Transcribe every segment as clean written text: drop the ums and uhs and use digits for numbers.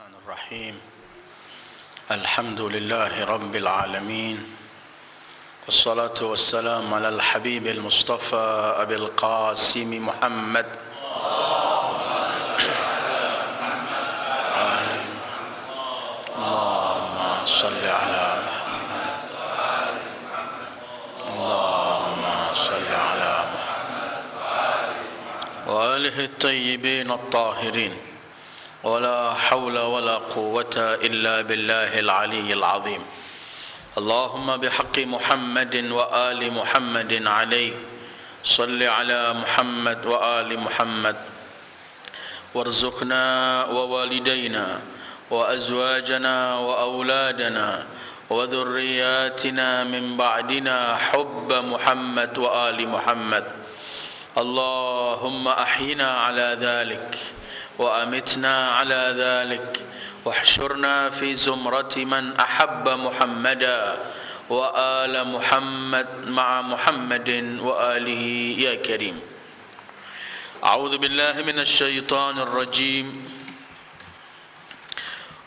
Bismillahirrahmanirrahim. Alhamdulillahi Rabbil Alamin. Wassalatu wassalamu ala al-habibil Mustafa Abil Qasim Muhammad. Allahumma salli ala Muhammad. Allahumma salli ala Muhammad wa alihi at-tayyibin at-tahirin. ولا حول ولا قوة إلا بالله العلي العظيم. اللهم بحق محمد وآل محمد عليه صل على محمد وآل محمد وارزقنا ووالدينا وأزواجنا وأولادنا وذرياتنا من بعدنا حب محمد وآل محمد. اللهم أحينا على ذلك وأمتنا على ذلك واحشرنا في زمرة من أحب محمدا وآل محمد مع محمد وآله يا كريم. أعوذ بالله من الشيطان الرجيم.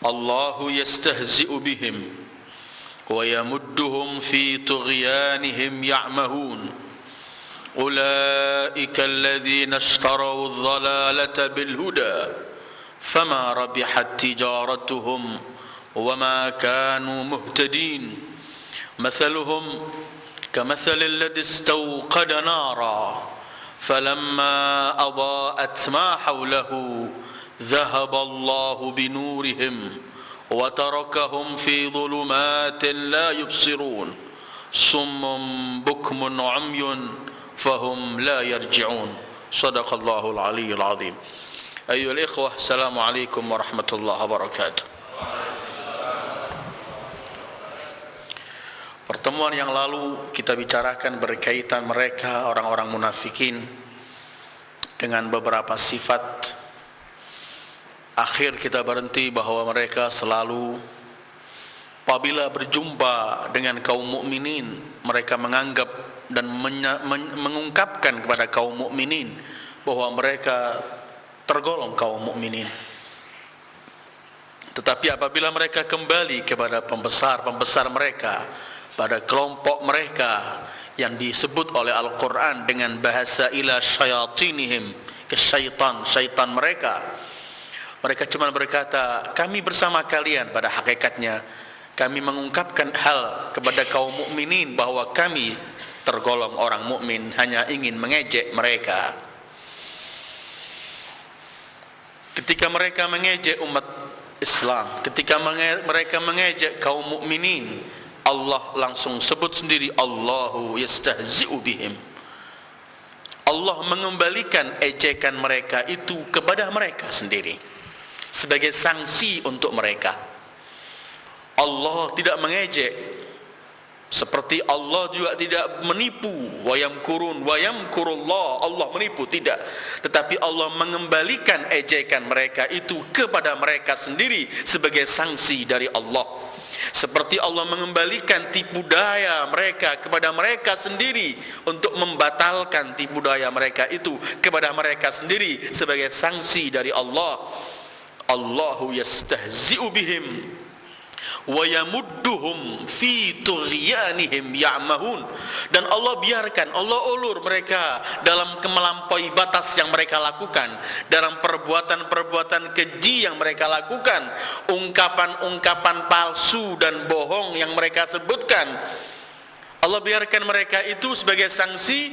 الله يستهزئ بهم ويمدهم في طغيانهم يعمهون. أولئك الذين اشتروا الضلالة بالهدى فما ربحت تجارتهم وما كانوا مهتدين. مثلهم كمثل الذي استوقد نارا فلما أضاءت ما حوله ذهب الله بنورهم وتركهم في ظلمات لا يبصرون صم بكم عمي فهم لا يرجعون. صدق الله العلي العظيم. أيها الإخوة، السلام عليكم ورحمة الله وبركاته. Pertemuan yang lalu kita bicarakan berkaitan mereka orang-orang munafikin dengan beberapa sifat. Akhir kita berhenti bahwa mereka selalu apabila berjumpa dengan kaum mukminin, mereka menganggap dan mengungkapkan kepada kaum mukminin bahwa mereka tergolong kaum mukminin. Tetapi apabila mereka kembali kepada pembesar mereka, pada kelompok mereka yang disebut oleh Al-Quran dengan bahasa ila syayatinihim, ke syaitan mereka cuma berkata, kami bersama kalian. Pada hakikatnya kami mengungkapkan hal kepada kaum mukminin bahwa kami tergolong orang mukmin, hanya ingin mengejek mereka. Ketika mereka mengejek umat Islam, ketika mereka mengejek kaum mukminin, Allah langsung sebut sendiri, Allahu yastahzi'u bihim. Allah mengembalikan ejekan mereka itu kepada mereka sendiri sebagai sanksi untuk mereka. Allah tidak mengejek, seperti Allah juga tidak menipu. Wa yamkurun wa yamkurullah, Allah menipu tidak, tetapi Allah mengembalikan ejekan mereka itu kepada mereka sendiri sebagai sanksi dari Allah. Seperti Allah mengembalikan tipu daya mereka kepada mereka sendiri untuk membatalkan tipu daya mereka itu kepada mereka sendiri sebagai sanksi dari Allah. Allahu yastahzi'u bihim wa yamudduhum fi tughyanihim ya'mahun. Dan Allah biarkan, Allah ulur mereka dalam melampaui batas yang mereka lakukan, dalam perbuatan-perbuatan keji yang mereka lakukan, ungkapan-ungkapan palsu dan bohong yang mereka sebutkan. Allah biarkan mereka itu sebagai sanksi.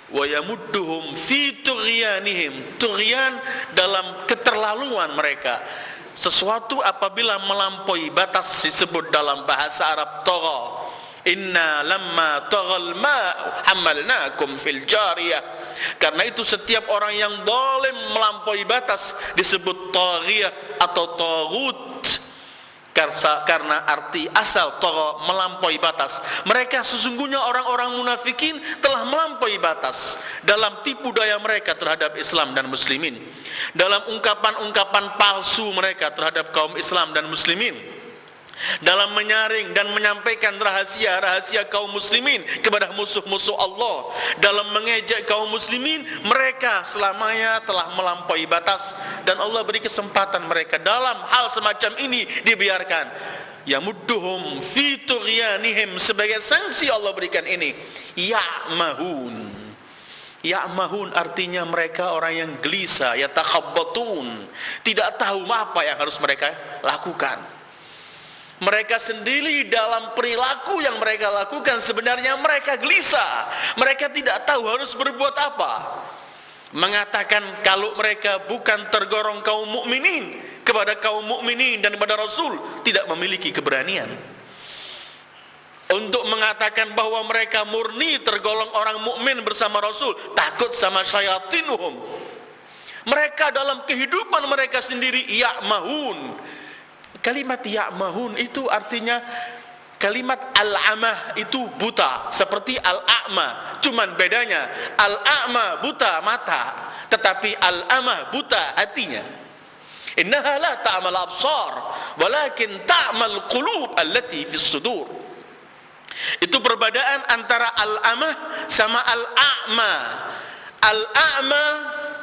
Wa yamudduhum fi tughyanihim, tughyan dalam keterlaluan mereka. Sesuatu apabila melampaui batas disebut dalam bahasa Arab tagha. Inna lamma taghal ma hamalnakum fil jariyah. Karena itu setiap orang yang zalim melampaui batas disebut taghiyah atau taghut. Karena arti asal tagha melampaui batas. Mereka sesungguhnya orang-orang munafikin telah melampaui batas dalam tipu daya mereka terhadap Islam dan muslimin, dalam ungkapan-ungkapan palsu mereka terhadap kaum Islam dan muslimin. dalam menyaring dan menyampaikan rahasia-rahasia kaum muslimin kepada musuh-musuh Allah, dalam mengejek kaum muslimin, mereka selamanya telah melampaui batas, dan Allah beri kesempatan mereka dalam hal semacam ini dibiarkan. Yamudduhum fi tughyanihim, sebagai sanksi Allah berikan ini. Ya'mahun. Ya'mahun artinya mereka orang yang gelisah, yatakhabbatun, tidak tahu apa yang harus mereka lakukan. Mereka sendiri dalam perilaku yang mereka lakukan sebenarnya mereka gelisah. Mereka tidak tahu harus berbuat apa. Mengatakan kalau mereka bukan tergolong kaum mukminin, kepada kaum mukminin dan kepada Rasul tidak memiliki keberanian. Untuk mengatakan bahwa mereka murni tergolong orang mukmin bersama Rasul, takut sama syayatinuhum. Mereka dalam kehidupan mereka sendiri ya'mahun. Kalimat ya'mahun itu artinya kalimat al-amah itu buta, seperti al-a'ma. Cuman bedanya al-a'ma buta mata, tetapi al-amah buta hatinya. Innaha la ta'mal absar walakin ta'mal qulub allati fis sudur. Itu perbedaan antara al-amah sama al-a'ma. Al-a'ma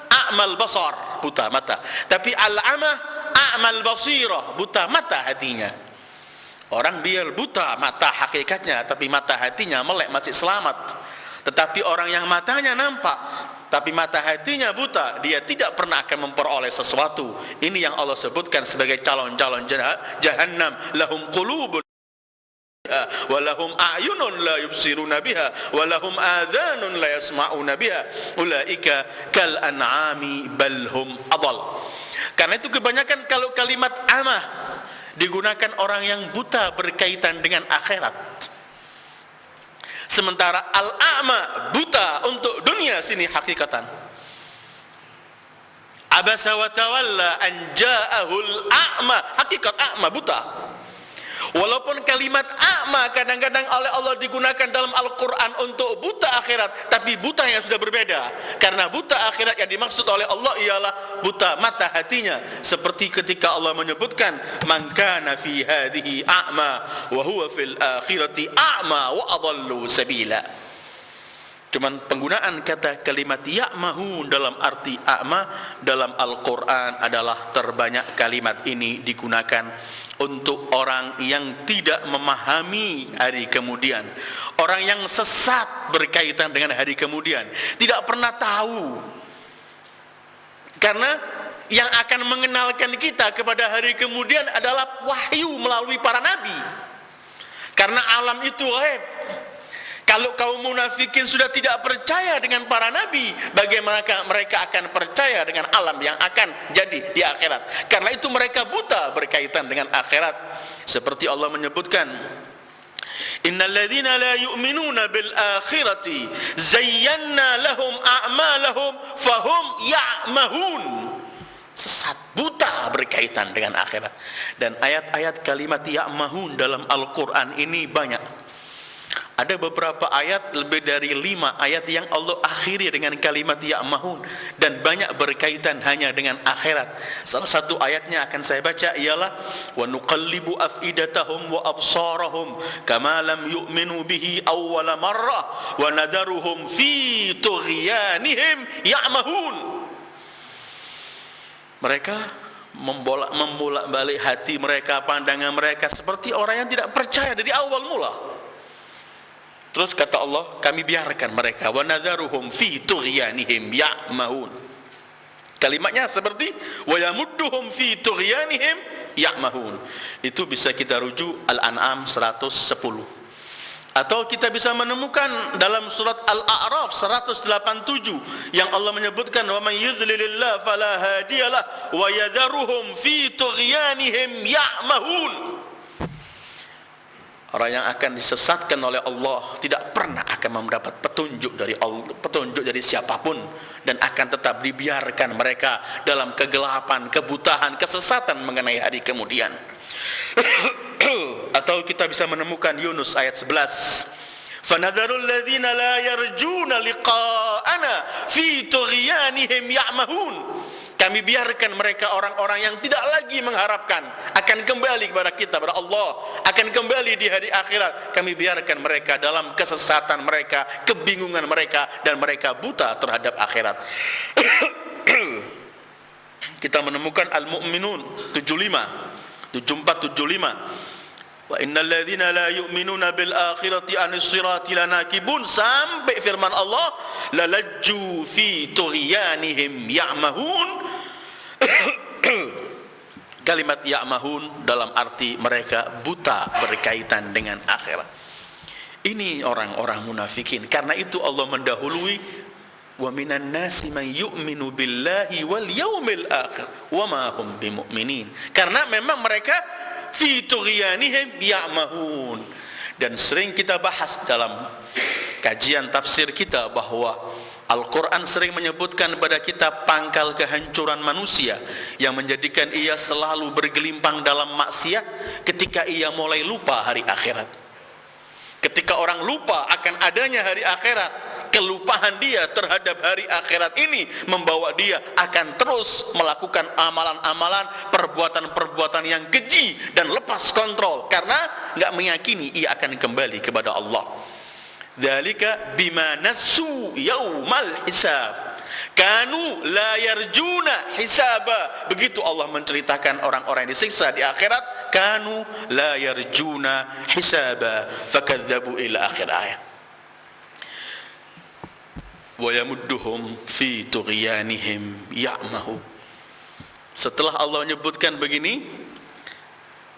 a'mal basar, buta mata, tapi al-amah a'mal basirah, buta mata hatinya. Orang biar buta mata hakikatnya, tapi mata hatinya melek, masih selamat. Tetapi orang yang matanya nampak tapi mata hatinya buta, dia tidak pernah akan memperoleh sesuatu. Ini yang Allah sebutkan sebagai calon-calon jahannam. Lahum qulubun wa lahum a'yunun la yubsiruna biha wa lahum adhanun la yasma'una biha ulaika kal an'ami bal hum adall. Karena itu kebanyakan kalau kalimat amah digunakan orang yang buta berkaitan dengan akhirat. Sementara al-a'ma buta untuk dunia sini hakikatan. Abasa wa tawalla an ja'ahul a'ma, hakikat a'ma buta. Walaupun kalimat a'ma kadang-kadang oleh Allah digunakan dalam Al-Quran untuk buta akhirat, tapi buta yang sudah berbeda. Karena buta akhirat yang dimaksud oleh Allah ialah buta mata hatinya. Seperti ketika Allah menyebutkan, man kana fi hadhihi a'ma wa huwa fil akhirati a'ma wa adallu sabila. Cuman penggunaan kata kalimat ya'mahun dalam arti a'ma dalam Al-Quran adalah terbanyak kalimat ini digunakan untuk orang yang tidak memahami hari kemudian, orang yang sesat berkaitan dengan hari kemudian, tidak pernah tahu. Karena yang akan mengenalkan kita kepada hari kemudian adalah wahyu melalui para nabi. Karena alam itu ghaib. Kalau kaum munafikin sudah tidak percaya dengan para nabi, bagaimana mereka akan percaya dengan alam yang akan jadi di akhirat? Karena itu mereka buta berkaitan dengan akhirat. Seperti Allah menyebutkan, innal ladzina la yu'minuna bil akhirati zayyana lahum a'malahum fahum ya'mahun. Sesat, buta berkaitan dengan akhirat. Dan ayat-ayat kalimat ya'mahun dalam Al-Quran ini banyak. Ada beberapa ayat, lebih dari 5 ayat yang Allah akhiri dengan kalimat ya'mahun, dan banyak berkaitan hanya dengan akhirat. Salah satu ayatnya akan saya baca ialah wa nuqallibu afidatahum wa absarahum kama lam yu'minu bihi awwala marrah wa nadharuhum fi tughyanihim ya'mahun. Mereka membolak-balik hati mereka, pandangan mereka seperti orang yang tidak percaya dari awal mula. Terus kata Allah, kami biarkan mereka, wa nadharuhum fi tughyanihim ya'mahun. Kalimatnya seperti wa yamudduhum fi tughyanihim ya'mahun. Itu bisa kita rujuk Al-An'am 110. Atau kita bisa menemukan dalam surat Al-A'raf 187 yang Allah menyebutkan wa may yudlilillah fala hadiyalah wa yadharuhum fi tughyanihim ya'mahun. Orang yang akan disesatkan oleh Allah tidak pernah akan mendapat petunjuk dari Allah, petunjuk dari siapapun, dan akan tetap dibiarkan mereka dalam kegelapan, kebutahan, kesesatan mengenai hari kemudian. Atau kita bisa menemukan Yunus ayat 11. Fanadharul ladzina la yarjuna liqa'ana fi tughyanihim ya'mahun. Kami biarkan mereka orang-orang yang tidak lagi mengharapkan akan kembali kepada kita, kepada Allah, akan kembali di hari akhirat. Kami biarkan mereka dalam kesesatan mereka, kebingungan mereka, dan mereka buta terhadap akhirat. Kita menemukan Al-Mu'minun 74, 75. Wa innal ladzina la yu'minuna bil akhirati anis sirati lanakibun, sampai firman Allah, lalajju fi tughyanihim ya'mahun. Kalimat ya'mahun dalam arti mereka buta berkaitan dengan akhirat. Ini orang-orang munafikin. Karena itu Allah mendahului, wa minan nasi man yu'minu billahi wal yaumil akhir wa ma hum bimu'minin. Karena memang mereka fi tughyanihim ya'mahun. Dan sering kita bahas dalam kajian tafsir kita bahwa Al-Quran sering menyebutkan kepada kita pangkal kehancuran manusia yang menjadikan ia selalu bergelimpang dalam maksiat ketika ia mulai lupa hari akhirat. Ketika orang lupa akan adanya hari akhirat, kelupaan dia terhadap hari akhirat ini membawa dia akan terus melakukan amalan-amalan, perbuatan-perbuatan yang keji dan lepas kontrol karena nggak meyakini ia akan kembali kepada Allah. Dzalika bima nasu yaumal hisab kanu la yarjuna hisaba. Begitu Allah menceritakan orang-orang yang disiksa di akhirat, kanu la yarjuna hisaba fakadzabu ila akhir ayat. Wa yamudduhum fi tughyanihim ya'mahu. Setelah Allah menyebutkan begini,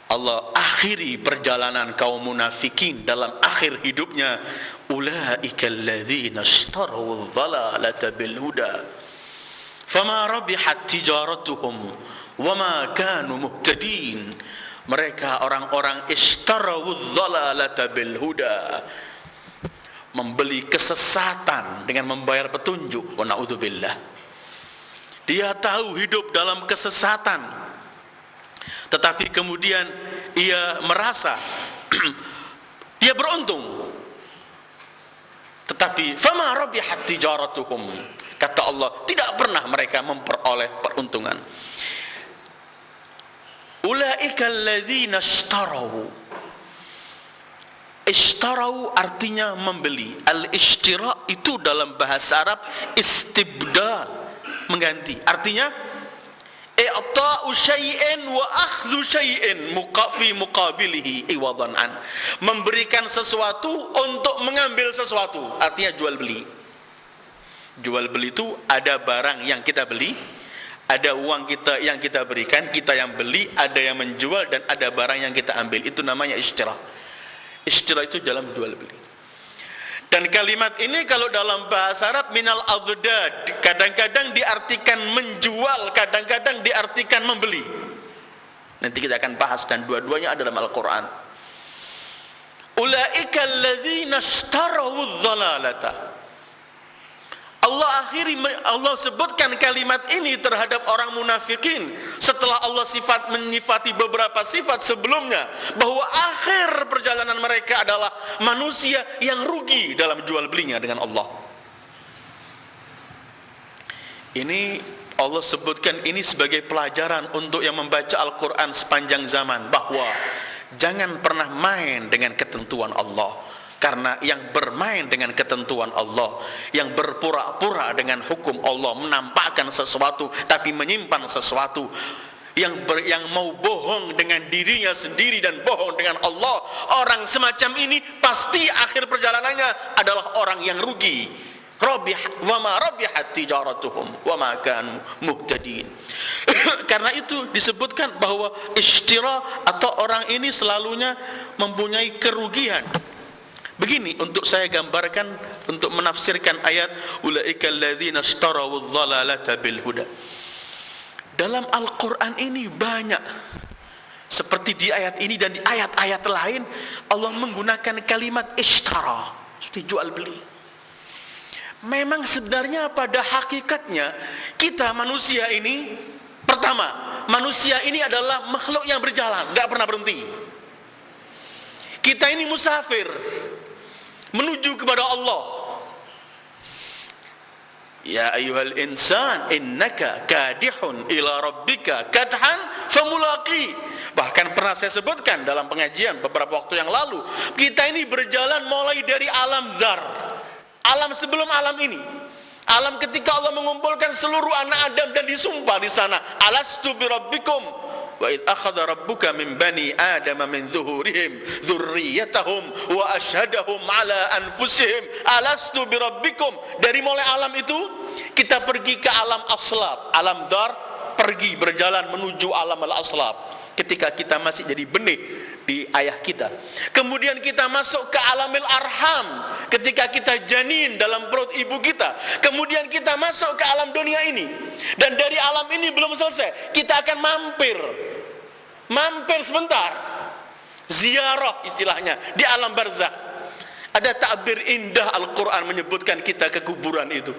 Allah akhiri perjalanan kaum munafikin dalam akhir hidupnya. Ulaika alladzina ishtaraw adh-dhalalata bil huda fama rabihat tijaratuhum wama kanu muhtadin. Mereka orang-orang ishtaraw adh-dhalalata bil huda, membeli kesesatan dengan membayar petunjuk. Wa na'udzubillah. Dia tahu hidup dalam kesesatan, tetapi kemudian ia merasa dia beruntung. Tetapi fama rabihat tijaratuhum, kata Allah, tidak pernah mereka memperoleh peruntungan. Ulaika alladzina ishtaraw. Ishtaraw artinya membeli. Al-ishtira itu dalam bahasa Arab istibdal, mengganti. Artinya i'ta'u syai'in wa akhdhu syai'in fi muqabilihi iwadan an. Memberikan sesuatu untuk mengambil sesuatu. Artinya jual beli. Jual beli itu ada barang yang kita beli, ada uang kita yang kita berikan, kita yang beli, ada yang menjual, dan ada barang yang kita ambil. Itu namanya ishtira. Ishtira itu dalam jual beli. Dan kalimat ini kalau dalam bahasa Arab minal adad, kadang-kadang diartikan menjual, kadang-kadang diartikan membeli. Nanti kita akan bahas, dan dua-duanya ada dalam Al-Quran. Ulaika alladzina ishtaraw adh-dhalalata. Allah sebutkan kalimat ini terhadap orang munafikin setelah Allah menyifati beberapa sifat sebelumnya, bahwa akhir perjalanan mereka adalah manusia yang rugi dalam jual belinya dengan Allah. Ini Allah sebutkan ini sebagai pelajaran untuk yang membaca Al-Quran sepanjang zaman, bahwa jangan pernah main dengan ketentuan Allah. Karena yang bermain dengan ketentuan Allah, yang berpura-pura dengan hukum Allah, menampakkan sesuatu tapi menyimpan sesuatu, yang mau bohong dengan dirinya sendiri dan bohong dengan Allah, orang semacam ini pasti akhir perjalanannya adalah orang yang rugi. Wa ma rabihat tijaratuhum wa ma kanu muhtadin. Karena itu disebutkan bahwa ishtira atau orang ini selalunya mempunyai kerugian. Begini untuk saya gambarkan, untuk menafsirkan ayat ulaika alladzina ishtaraw adh-dhalalata bil huda. Dalam Al-Quran ini banyak, seperti di ayat ini dan di ayat-ayat lain, Allah menggunakan kalimat ishtara, seperti jual beli. Memang sebenarnya pada hakikatnya kita manusia ini, pertama, manusia ini adalah makhluk yang berjalan, gak pernah berhenti. Kita ini musafir menuju kepada Allah. Ya ayyuhal insan innaka kadihun ila rabbika kadhan famulaqi. Bahkan pernah saya sebutkan dalam pengajian beberapa waktu yang lalu, kita ini berjalan mulai dari alam dzar, alam sebelum alam ini, alam ketika Allah mengumpulkan seluruh anak Adam dan disumpah di sana, alastu birabbikum wa idh akhadha rabbuka min bani adama min zuhurihim dzurriyyatahum wa ashhadahum ala anfusihim alastu birabbikum. Dari mulai alam itu kita pergi ke alam aslab, alam dzar, pergi berjalan menuju alam al-aslab ketika kita masih jadi benih di ayah kita. Kemudian kita masuk ke alamil arham ketika kita janin dalam perut ibu kita. Kemudian kita masuk ke alam dunia ini. Dan dari alam ini belum selesai, kita akan mampir sebentar, ziarah istilahnya di alam barzakh. Ada takbir indah Al-Quran menyebutkan kita ke kuburan itu.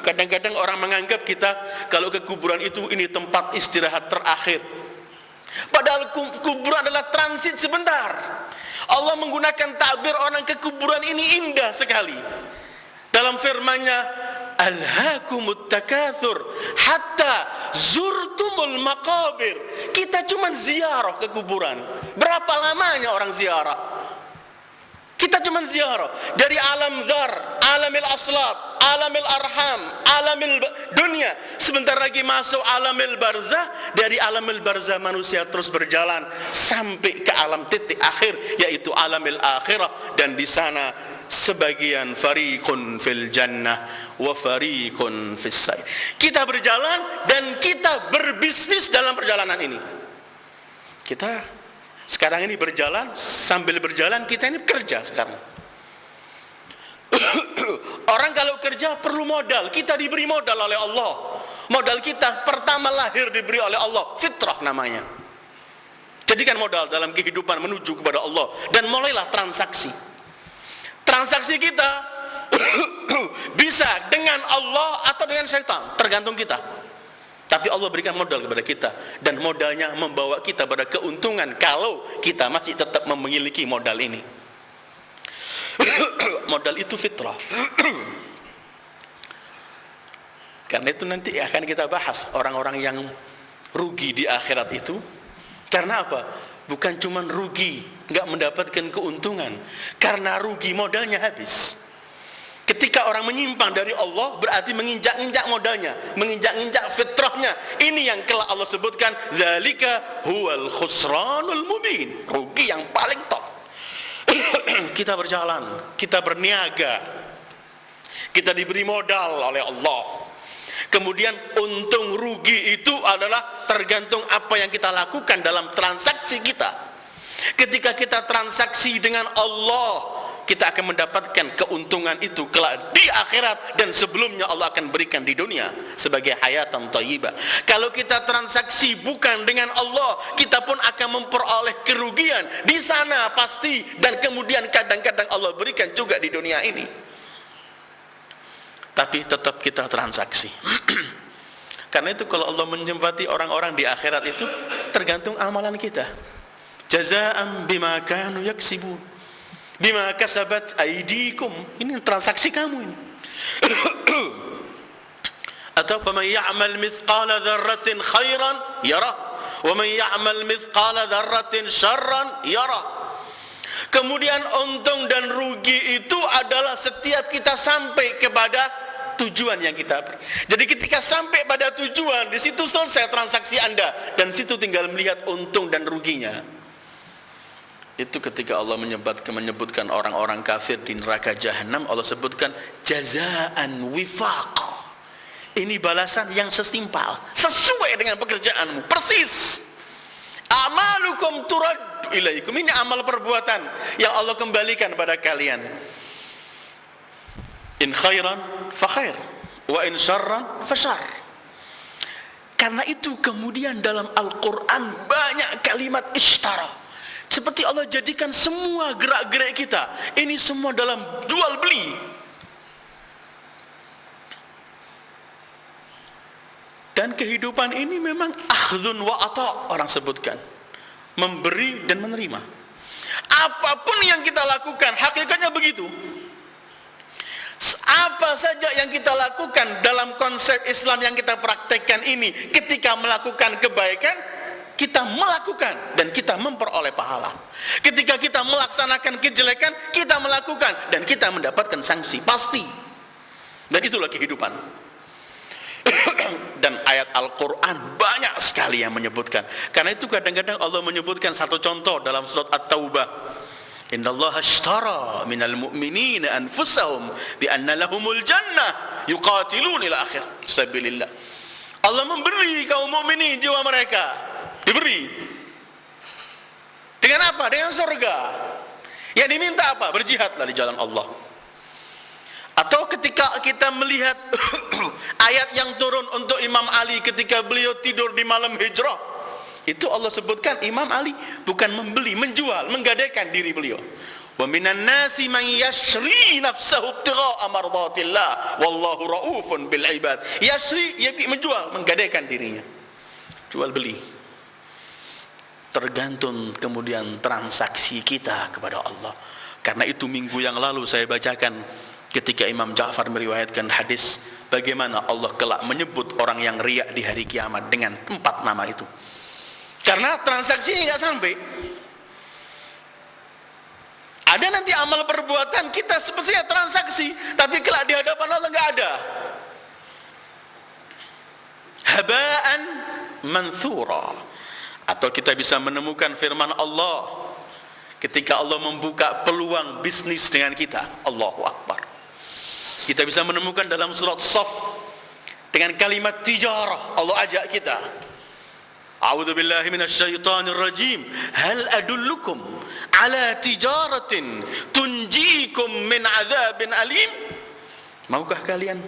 Kadang-kadang orang menganggap kita kalau ke kuburan itu ini tempat istirahat terakhir, padahal kuburan adalah transit sebentar. Allah menggunakan takbir orang ke kuburan ini indah sekali. Dalam firman-Nya, alhaakumut takatsur hatta zurtumul maqabir. Kita cuma ziarah ke kuburan. Berapa lamanya orang ziarah? Kita cuma ziarah dari alam dzar, alamil aslab, alamil arham, alamil dunia. Sebentar lagi masuk alamil barzah. Dari alamil barzah manusia terus berjalan sampai ke alam titik akhir, yaitu alamil akhirah. Dan di sana sebagian fariqun fil jannah wa fariqun fis sa'ir. Kita berjalan dan kita berbisnis dalam perjalanan ini. Kita sekarang ini berjalan, sambil berjalan kita ini kerja sekarang. Orang kalau kerja perlu modal, kita diberi modal oleh Allah. Modal kita pertama lahir diberi oleh Allah, fitrah namanya. Jadikan modal dalam kehidupan menuju kepada Allah. Dan mulailah transaksi. Transaksi kita bisa dengan Allah atau dengan syaitan, tergantung kita. Tapi Allah berikan modal kepada kita, dan modalnya membawa kita pada keuntungan kalau kita masih tetap memiliki modal ini. Modal itu fitrah. Karena itu nanti akan kita bahas orang-orang yang rugi di akhirat itu. Karena apa? Bukan cuma rugi, nggak mendapatkan keuntungan, karena rugi modalnya habis. Ketika orang menyimpang dari Allah, berarti menginjak-injak modalnya, menginjak-injak fitrahnya. Ini yang kelak Allah sebutkan, zalika huwal khusranul mubin, rugi yang paling top. Kita berjalan, kita berniaga, kita diberi modal oleh Allah. Kemudian untung rugi itu adalah tergantung apa yang kita lakukan dalam transaksi kita. Ketika kita transaksi dengan Allah, kita akan mendapatkan keuntungan itu kelak di akhirat, dan sebelumnya Allah akan berikan di dunia sebagai hayatan thayyibah. Kalau kita transaksi bukan dengan Allah, kita pun akan memperoleh kerugian di sana pasti, dan kemudian kadang-kadang Allah berikan juga di dunia ini. Tapi tetap kita transaksi. Karena itu kalau Allah menjempati orang-orang di akhirat itu tergantung amalan kita. Jazaa'an bima kanu yaksibun, bima kasabat aydikum. Ini transaksi kamu ini. Atau faman ya'mal mithqala dzarratin khairan yarah wa man ya'mal mithqala dzarratin syarran yarah. Kemudian untung dan rugi itu adalah setiap kita sampai kepada tujuan yang kita beri. Jadi ketika sampai pada tujuan, di situ selesai transaksi Anda, dan situ tinggal melihat untung dan ruginya. Itu ketika Allah menyebutkan orang-orang kafir di neraka jahanam, Allah sebutkan jazaan wifaqa. Ini balasan yang sestimpal, sesuai dengan pekerjaanmu, persis. Amalukum turaddu ilaikum. Ini amal perbuatan yang Allah kembalikan pada kalian. In khairan fa khair, wa in syarran fa syarr. Karena itu kemudian dalam Al-Quran banyak kalimat ishtara. Seperti Allah jadikan semua gerak-gerik kita ini semua dalam jual beli. Dan kehidupan ini memang akhdhun wa ata', orang sebutkan, memberi dan menerima. Apapun yang kita lakukan hakikatnya begitu. Apa saja yang kita lakukan dalam konsep Islam yang kita praktekkan ini, ketika melakukan kebaikan kita melakukan dan kita memperoleh pahala. Ketika kita melaksanakan kejelekan, kita melakukan dan kita mendapatkan sanksi pasti. Dan itulah kehidupan. Dan ayat Al-Quran banyak sekali yang menyebutkan. Karena itu kadang-kadang Allah menyebutkan satu contoh dalam surat At-Taubah. Innallaha ashtara minal mu'minina anfusahum bi anna lahumul jannah yuqatiluna ila akhir sabilillah. Allah memberi kaum mukminin jiwa mereka. Diberi. Dengan apa? Dengan surga. Yang diminta apa? Berjihadlah di jalan Allah. Atau ketika kita melihat ayat yang turun untuk Imam Ali ketika beliau tidur di malam hijrah, itu Allah sebutkan Imam Ali bukan membeli, menjual, menggadaikan diri beliau. Wa minan nasi man yashri nafsahu ibtigha'a mardatillah wallahu raufun bil ibad. Yashri, ya menjual, menggadaikan dirinya. Jual beli. Tergantung kemudian transaksi kita kepada Allah. Karena itu minggu yang lalu saya bacakan ketika Imam Ja'far meriwayatkan hadis bagaimana Allah kelak menyebut orang yang riak di hari kiamat dengan 4 nama itu. Karena transaksi ini nggak sampai. Ada nanti amal perbuatan kita sepertinya transaksi, tapi kelak di hadapan Allah nggak ada. Haba'an manthura. Atau kita bisa menemukan firman Allah ketika Allah membuka peluang bisnis dengan kita. Allahu Akbar. Kita bisa menemukan dalam surat Shaf dengan kalimat tijarah. Allah ajak kita. A'udzu billahi minasyaitonir rajim. Hal adullukum ala tijaratin tunjikum min adzabin alim? Maukah kalian?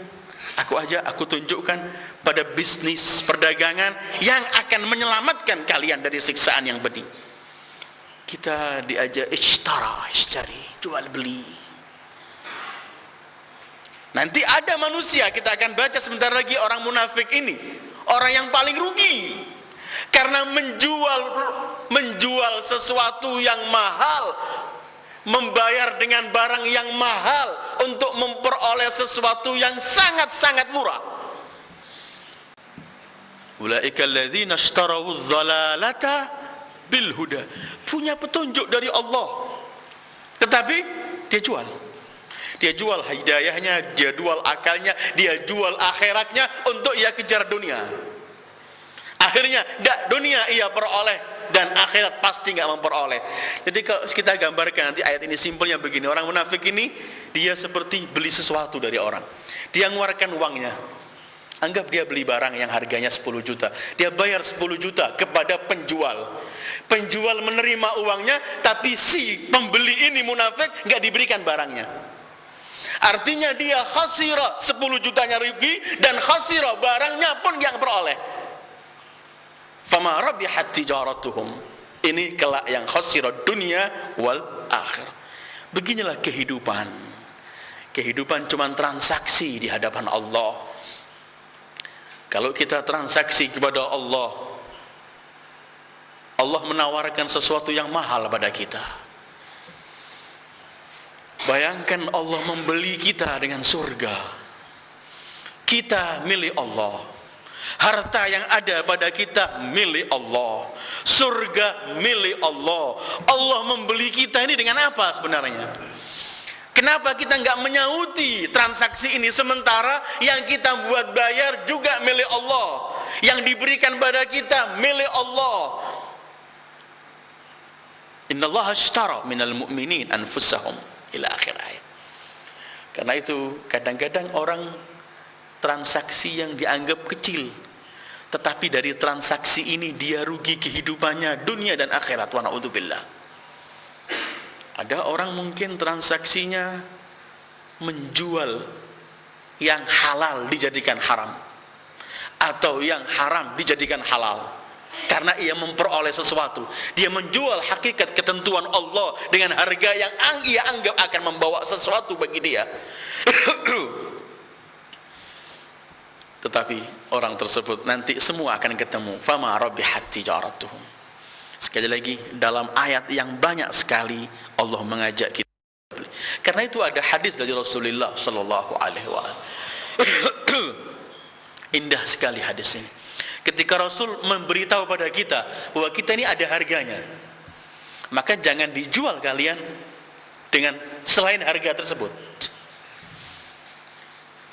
Aku ajak, aku tunjukkan pada bisnis perdagangan yang akan menyelamatkan kalian dari siksaan yang pedih. Kita diajak ishtari, jual beli. Nanti ada manusia, kita akan baca sebentar lagi, orang munafik ini orang yang paling rugi karena menjual sesuatu yang mahal, membayar dengan barang yang mahal untuk memperoleh sesuatu yang sangat-sangat murah. Ulaika alladzina ishtaraw adh-dhalalata bil huda. Punya petunjuk dari Allah, tetapi dia jual. Dia jual hidayahnya, dia jual akalnya, dia jual akhiratnya untuk ia kejar dunia. Akhirnya dunia ia peroleh dan akhirat pasti nggak memperoleh. Jadi kalau kita gambarkan nanti ayat ini simpelnya begini, orang munafik ini dia seperti beli sesuatu dari orang. Dia mengeluarkan uangnya. Anggap dia beli barang yang harganya 10 juta. Dia bayar 10 juta kepada penjual. Penjual menerima uangnya, tapi si pembeli ini munafik nggak diberikan barangnya. Artinya dia khasira 10 jutanya rugi dan khasira barangnya pun yang peroleh. Fama rabihat tijaratuhum. Ini kelak yang khasira dunia wal akhir. Beginilah kehidupan. Kehidupan cuma transaksi di hadapan Allah. Kalau kita transaksi kepada Allah, Allah menawarkan sesuatu yang mahal pada kita. Bayangkan Allah membeli kita dengan surga. Kita milik Allah. Harta yang ada pada kita milik Allah. Surga milik Allah. Allah membeli kita ini dengan apa sebenarnya? Kenapa kita nggak menyauti transaksi ini sementara yang kita buat bayar juga milik Allah, yang diberikan pada kita milik Allah? Innallaha ashtara minal mu'minin anfusahum ila akhir ayat. Karena itu kadang-kadang orang transaksi yang dianggap kecil, tetapi dari transaksi ini dia rugi kehidupannya dunia dan akhirat. Wa na'udzubillah. Ada orang mungkin transaksinya menjual yang halal dijadikan haram, atau yang haram dijadikan halal. Karena ia memperoleh sesuatu, dia menjual hakikat ketentuan Allah dengan harga yang ia anggap akan membawa sesuatu bagi dia. Tetapi orang tersebut nanti semua akan ketemu. Fama rabihat tijaratuhum. Sekali lagi, dalam ayat yang banyak sekali Allah mengajak kita. Karena itu ada hadis dari Rasulullah sallallahu alaihi wasallam. Indah sekali hadis ini. Ketika Rasul memberitahu pada kita bahwa kita ini ada harganya, maka jangan dijual kalian dengan selain harga tersebut.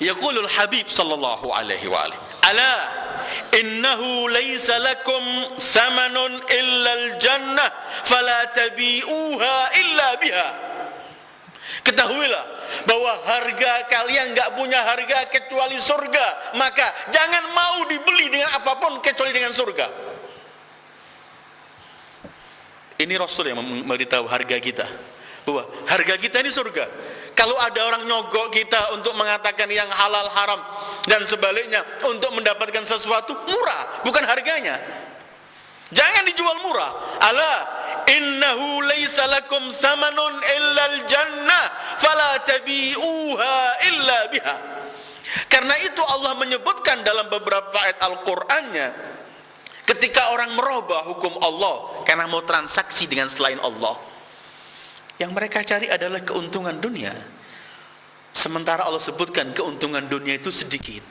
Yaqulul Habib sallallahu alaihi wa alihi, ala innahu laysa lakum thamanun illa al-jannah fala tabi'uha illa biha. Ketahuilah bahwa harga kalian enggak punya harga kecuali surga, maka jangan mau dibeli dengan apapun kecuali dengan surga. Ini Rasul yang memberitahu harga kita, bahwa harga kita ini surga. Kalau ada orang nyogok kita untuk mengatakan yang halal haram dan sebaliknya untuk mendapatkan sesuatu murah, bukan harganya. Jangan dijual murah. Ala innahu laysa lakum thamanun illa al-jannah fala tabi'uha illa biha. Karena itu Allah menyebutkan dalam beberapa ayat Al-Qur'annya, ketika orang merubah hukum Allah karena mau transaksi dengan selain Allah, yang mereka cari adalah keuntungan dunia. Sementara Allah sebutkan keuntungan dunia itu sedikit.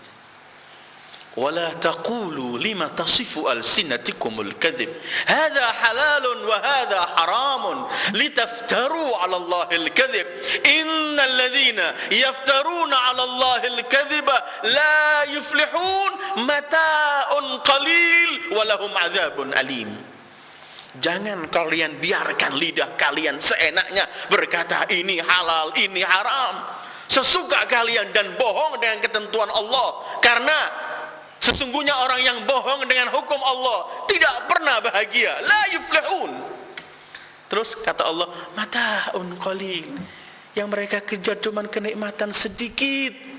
Wala taqulu lima tasifu alsinatikumul kadhib hadza halalun wa hadza haramun litaftaru 'ala Allahil kadhib innal ladzina yaftaruna 'ala Allahil kadhiba la yuflihun mata'un qalil wa lahum 'adzabun alim. Jangan kalian biarkan lidah kalian seenaknya berkata ini halal, ini haram, sesuka kalian, dan bohong dengan ketentuan Allah. Karena sesungguhnya orang yang bohong dengan hukum Allah tidak pernah bahagia. La yuflihun. Terus kata Allah, mata'un qalil, yang mereka kejar cuma kenikmatan sedikit.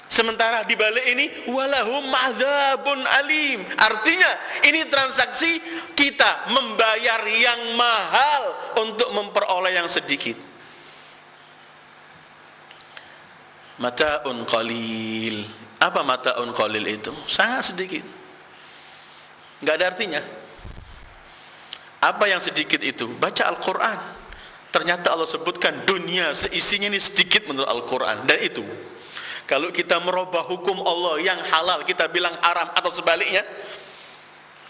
Sementara di balik ini walahum adzabun alim. Artinya ini transaksi kita membayar yang mahal untuk memperoleh yang sedikit. Mata'un qalil. Apa mata'un qalil itu? Sangat sedikit, enggak ada artinya. Apa yang sedikit itu? Baca Al-Quran. Ternyata Allah sebutkan dunia seisinya ini sedikit menurut Al-Quran. Dan itu kalau kita merubah hukum Allah yang halal kita bilang haram, atau sebaliknya,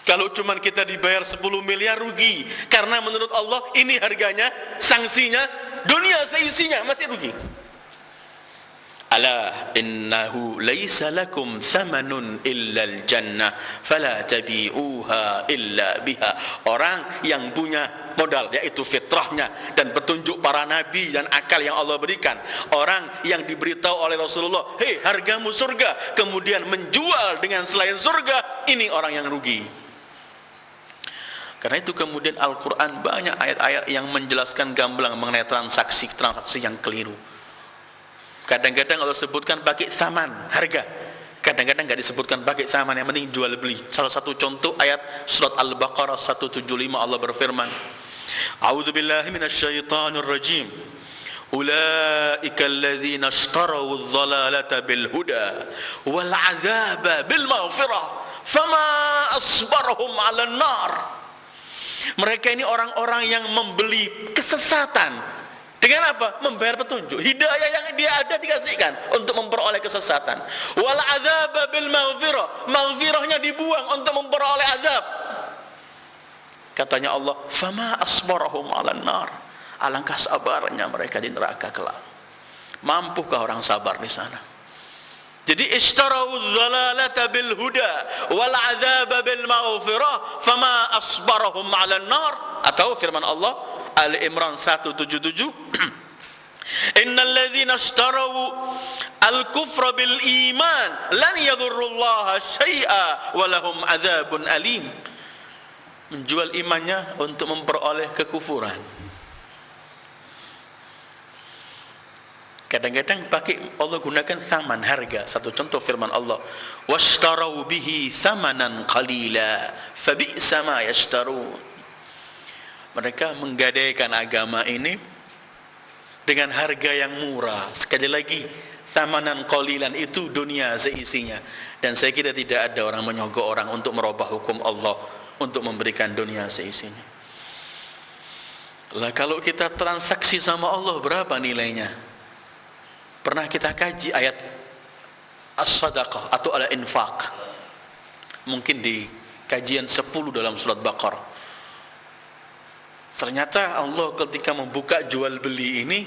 kalau cuman kita dibayar 10 miliar rugi, karena menurut Allah ini harganya, sanksinya dunia seisinya masih rugi. Ala innahu laysa lakum thamanun illal jannah fala tabi'uha illa biha. Orang yang punya modal, yaitu fitrahnya dan petunjuk para nabi dan akal yang Allah berikan, orang yang diberitahu oleh Rasulullah, hei hargamu surga, kemudian menjual dengan selain surga, ini orang yang rugi. Karena itu kemudian Al-Quran banyak ayat-ayat yang menjelaskan gamblang mengenai transaksi yang keliru. Kadang-kadang Allah sebutkan pakai thaman, harga. Kadang-kadang enggak disebutkan pakai thaman, yang penting jual beli. Salah satu contoh ayat surat Al-Baqarah 175, Allah berfirman, A'udzu billahi minasyaitonir rajim. Ulaika alladzina ishtaraw adh-dhalalata bil huda wal 'adzaba bil maghfirah fama asbarahum 'alan nar. Mereka ini orang-orang yang membeli kesesatan dengan apa? Membayar petunjuk. Hidayah yang dia ada dikasihkan untuk memperoleh kesesatan. Wal 'adzaba bil maghfirah, maghfirahnya dibuang untuk memperoleh azab. Katanya Allah, fama asbarahum 'alan nar. Alangkah sabarnya mereka di neraka kelak. Mampukah orang sabar di sana? Jadi ishtarau dhalalata bil huda wal 'adzaba bil maghfirah fama asbarahum 'alan nar. Atau firman Allah Ali Imran 177, innal ladzina ishtaraw al-kufra bil iman lan yadurrullaha syai'a wa lahum 'adzabun alim. Menjual imannya untuk memperoleh kekufuran. Kadang-kadang pakai Allah gunakan thaman, harga. Satu contoh firman Allah, washtarau bihi thamanan qalila fabi'sa ma yashtarun. Mereka menggadaikan agama ini dengan harga yang murah. Sekali lagi, thamanan qalilan itu dunia seisinya. Dan saya kira tidak ada orang menyogok orang untuk merubah hukum Allah, untuk memberikan dunia seisinya. Lah kalau kita transaksi sama Allah, berapa nilainya? Pernah kita kaji ayat as-sadaqah atau al-infaq. mungkin di kajian 10 dalam surat Baqarah. Ternyata Allah ketika membuka jual beli ini,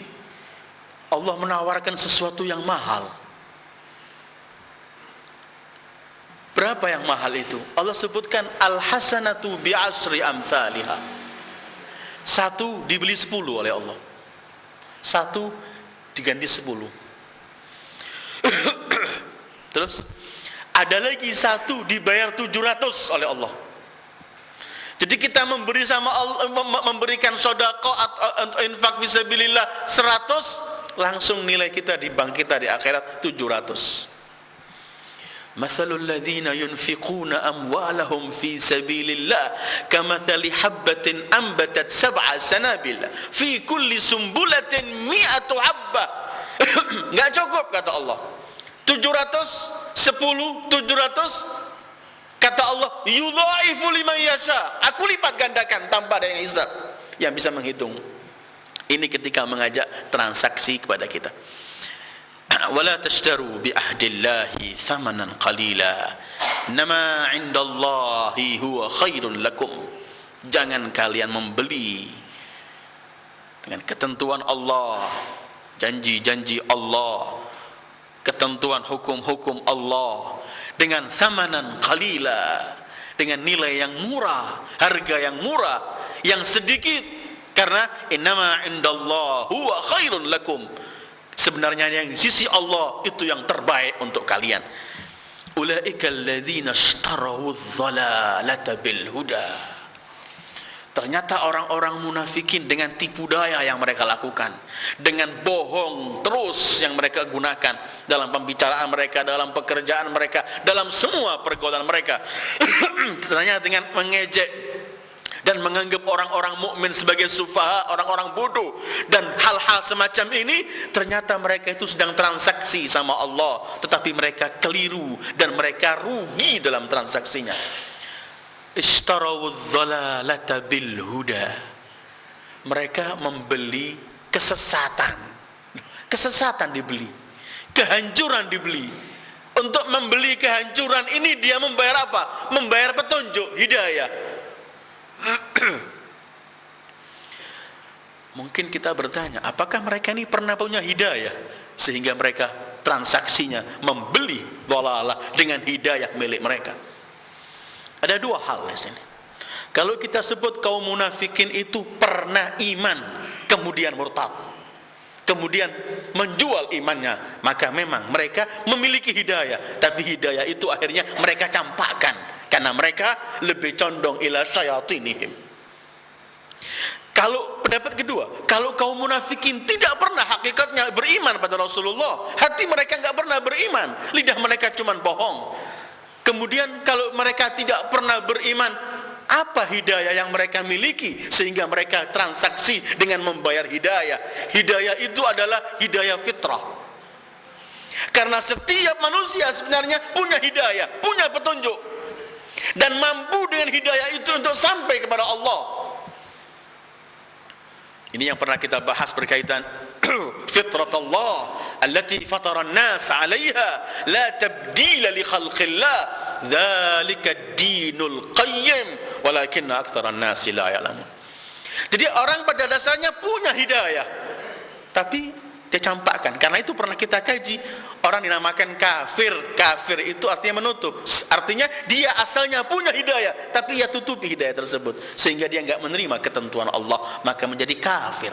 Allah menawarkan sesuatu yang mahal. Berapa yang mahal itu? Allah sebutkan al-hasanatu bi'asri amthaliha. 1 dibeli 10 oleh Allah. 1 diganti 10. Terus ada lagi 1 dibayar 700 oleh Allah. Jadi kita memberi sama Allah, memberikan sedekah atau infak fisabilillah 100, langsung nilai kita di bank kita di akhirat 700. Mathalul ladzina yunfiquna amwalahum fi sabilillah kamathali habbatin ambatat sab'a sanabil fi kulli sumbulatin mi'atu habbah. Enggak cukup kata Allah. 700, 10, 700. Kata Allah, yudhaifu liman yasha. Aku lipat gandakan tanpa ada yang hisab, yang bisa menghitung. Ini ketika mengajak transaksi kepada kita. Wala tashtaru bi ahdillahi thamanan qalila. Nama 'indallahi huwa khairun lakum. Jangan kalian membeli dengan ketentuan Allah, janji-janji Allah, ketentuan hukum-hukum Allah dengan thamanan qalila, dengan nilai yang murah, harga yang murah, yang sedikit. Karena innama indallah huwa khairun lakum. Sebenarnya yang di sisi Allah itu yang terbaik untuk kalian. Ulaika alladzina ishtarawu adh-dhalalata bil huda. Ternyata orang-orang munafikin dengan tipu daya yang mereka lakukan, dengan bohong terus yang mereka gunakan dalam pembicaraan mereka, dalam pekerjaan mereka, dalam semua pergaulan mereka. Ternyata dengan mengejek dan menganggap orang-orang mukmin sebagai sufaha, orang-orang bodoh, dan hal-hal semacam ini, ternyata mereka itu sedang transaksi sama Allah, tetapi mereka keliru dan mereka rugi dalam transaksinya. Ishtarawudz dhalalata bil huda. Mereka membeli kesesatan. Kesesatan dibeli, kehancuran dibeli. Untuk membeli kehancuran ini dia membayar apa? Membayar petunjuk, hidayah. Mungkin kita bertanya, apakah mereka ini pernah punya hidayah sehingga mereka transaksinya membeli dhalalah dengan hidayah milik mereka? Ada dua hal di sini. Kalau kita sebut kaum munafikin itu pernah iman kemudian murtad, kemudian menjual imannya, maka memang mereka memiliki hidayah, tapi hidayah itu akhirnya mereka campakkan karena mereka lebih condong ila syayatinihim. Kalau pendapat kedua, kalau kaum munafikin tidak pernah hakikatnya beriman pada Rasulullah, hati mereka enggak pernah beriman, lidah mereka cuma bohong. Kemudian kalau mereka tidak pernah beriman, apa hidayah yang mereka miliki sehingga mereka transaksi dengan membayar hidayah? Hidayah itu adalah hidayah fitrah. Karena setiap manusia sebenarnya punya hidayah, punya petunjuk, dan mampu dengan hidayah itu untuk sampai kepada Allah. Ini yang pernah kita bahas berkaitan fitratullah allati fatara an-nas 'alaiha la tabdila li khalqillah dzalika ad-dinul qayyim walakinna aktsaran nasi la ya'lamun. Jadi orang pada dasarnya punya hidayah, tapi dia campakkan. Karena itu pernah kita kaji, orang dinamakan kafir. Kafir itu artinya menutup. Artinya dia asalnya punya hidayah, tapi ia tutupi hidayah tersebut sehingga dia enggak menerima ketentuan Allah, maka menjadi kafir.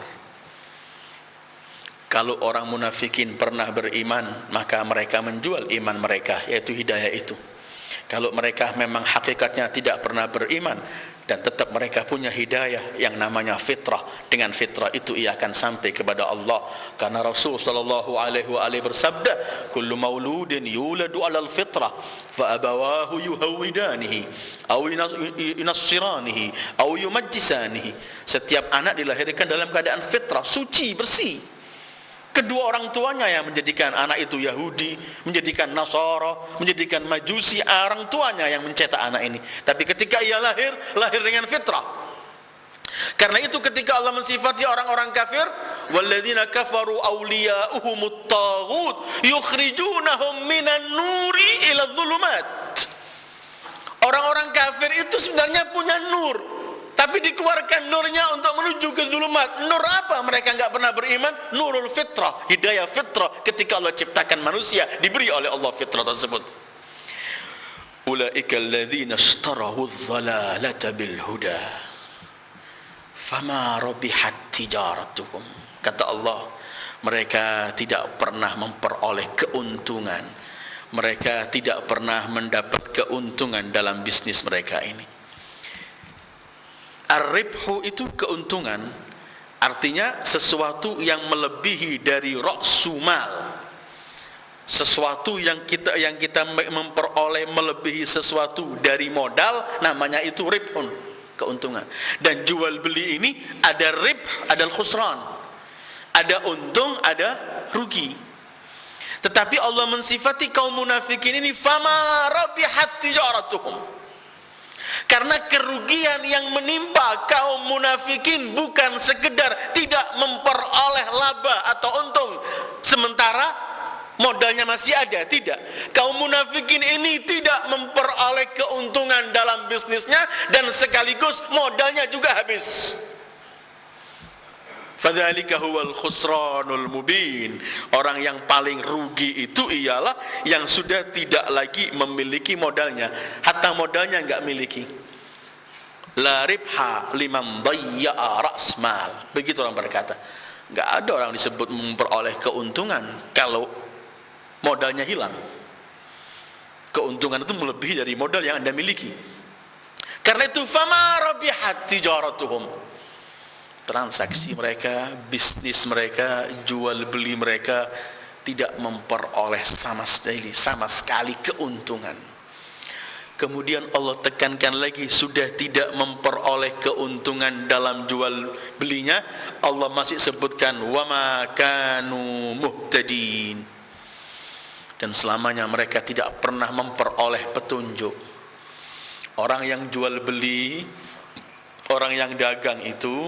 Kalau orang munafikin pernah beriman, maka mereka menjual iman mereka, yaitu hidayah itu. Kalau mereka memang hakikatnya tidak pernah beriman dan tetap mereka punya hidayah yang namanya fitrah, dengan fitrah itu ia akan sampai kepada Allah. Karena Rasul sallallahu alaihi wasallam bersabda, kullu mauludin yuladu 'alal fitrah fa abawahu yuhawidanihi aw yunassiranihi aw yumajjisanihi. Setiap anak dilahirkan dalam keadaan fitrah, suci, bersih. Kedua orang tuanya yang menjadikan anak itu Yahudi, menjadikan Nasara, menjadikan Majusi, orang tuanya yang mencetak anak ini. Tapi ketika ia lahir dengan fitrah. Karena itu ketika Allah mensifati orang-orang kafir, walladzina kafaru awliya'uhumut taghut yukhrijunahum minan nuri ila dhulumat. Orang-orang kafir itu sebenarnya punya nur, tapi dikeluarkan nurnya untuk menuju ke zulumat. Nur apa? Mereka enggak pernah beriman. Nurul fitrah, hidayah fitrah. Ketika Allah ciptakan manusia, diberi oleh Allah fitrah tersebut. Ulaika alladzina ishtarahu adh-dhalalata bil huda fama rabihat tijaratuhum. Kata Allah, mereka tidak pernah memperoleh keuntungan. Mereka tidak pernah mendapat keuntungan dalam bisnis mereka ini. Ar-ribhu itu keuntungan, artinya sesuatu yang melebihi dari ra'su mal. Sesuatu yang kita memperoleh melebihi sesuatu dari modal, namanya itu ribhun, keuntungan. Dan jual beli ini ada ribh, ada khusran, ada untung, ada rugi. Tetapi Allah mensifati kaum munafikin ini fama rabihat tijaratuhum, karena kerugian yang menimpa kaum munafikin bukan sekedar tidak memperoleh laba atau untung sementara modalnya masih ada, tidak. Kaum munafikin ini tidak memperoleh keuntungan dalam bisnisnya dan sekaligus modalnya juga habis. Fadzalika huwal khusranul mubin. Orang yang paling rugi itu ialah yang sudah tidak lagi memiliki modalnya, hatta modalnya enggak miliki. La ribha liman dayya'a ra's mal. Begitu orang berkata. Enggak ada orang disebut memperoleh keuntungan kalau modalnya hilang. Keuntungan itu melebihi dari modal yang Anda miliki. Karena itu fama rabihat tijaratuhum, transaksi mereka, bisnis mereka, jual beli mereka tidak memperoleh sama sekali keuntungan. Kemudian Allah tekankan lagi, sudah tidak memperoleh keuntungan dalam jual belinya, Allah masih sebutkan wa ma kanu muhtadin. Dan selamanya mereka tidak pernah memperoleh petunjuk. Orang yang jual beli, orang yang dagang itu,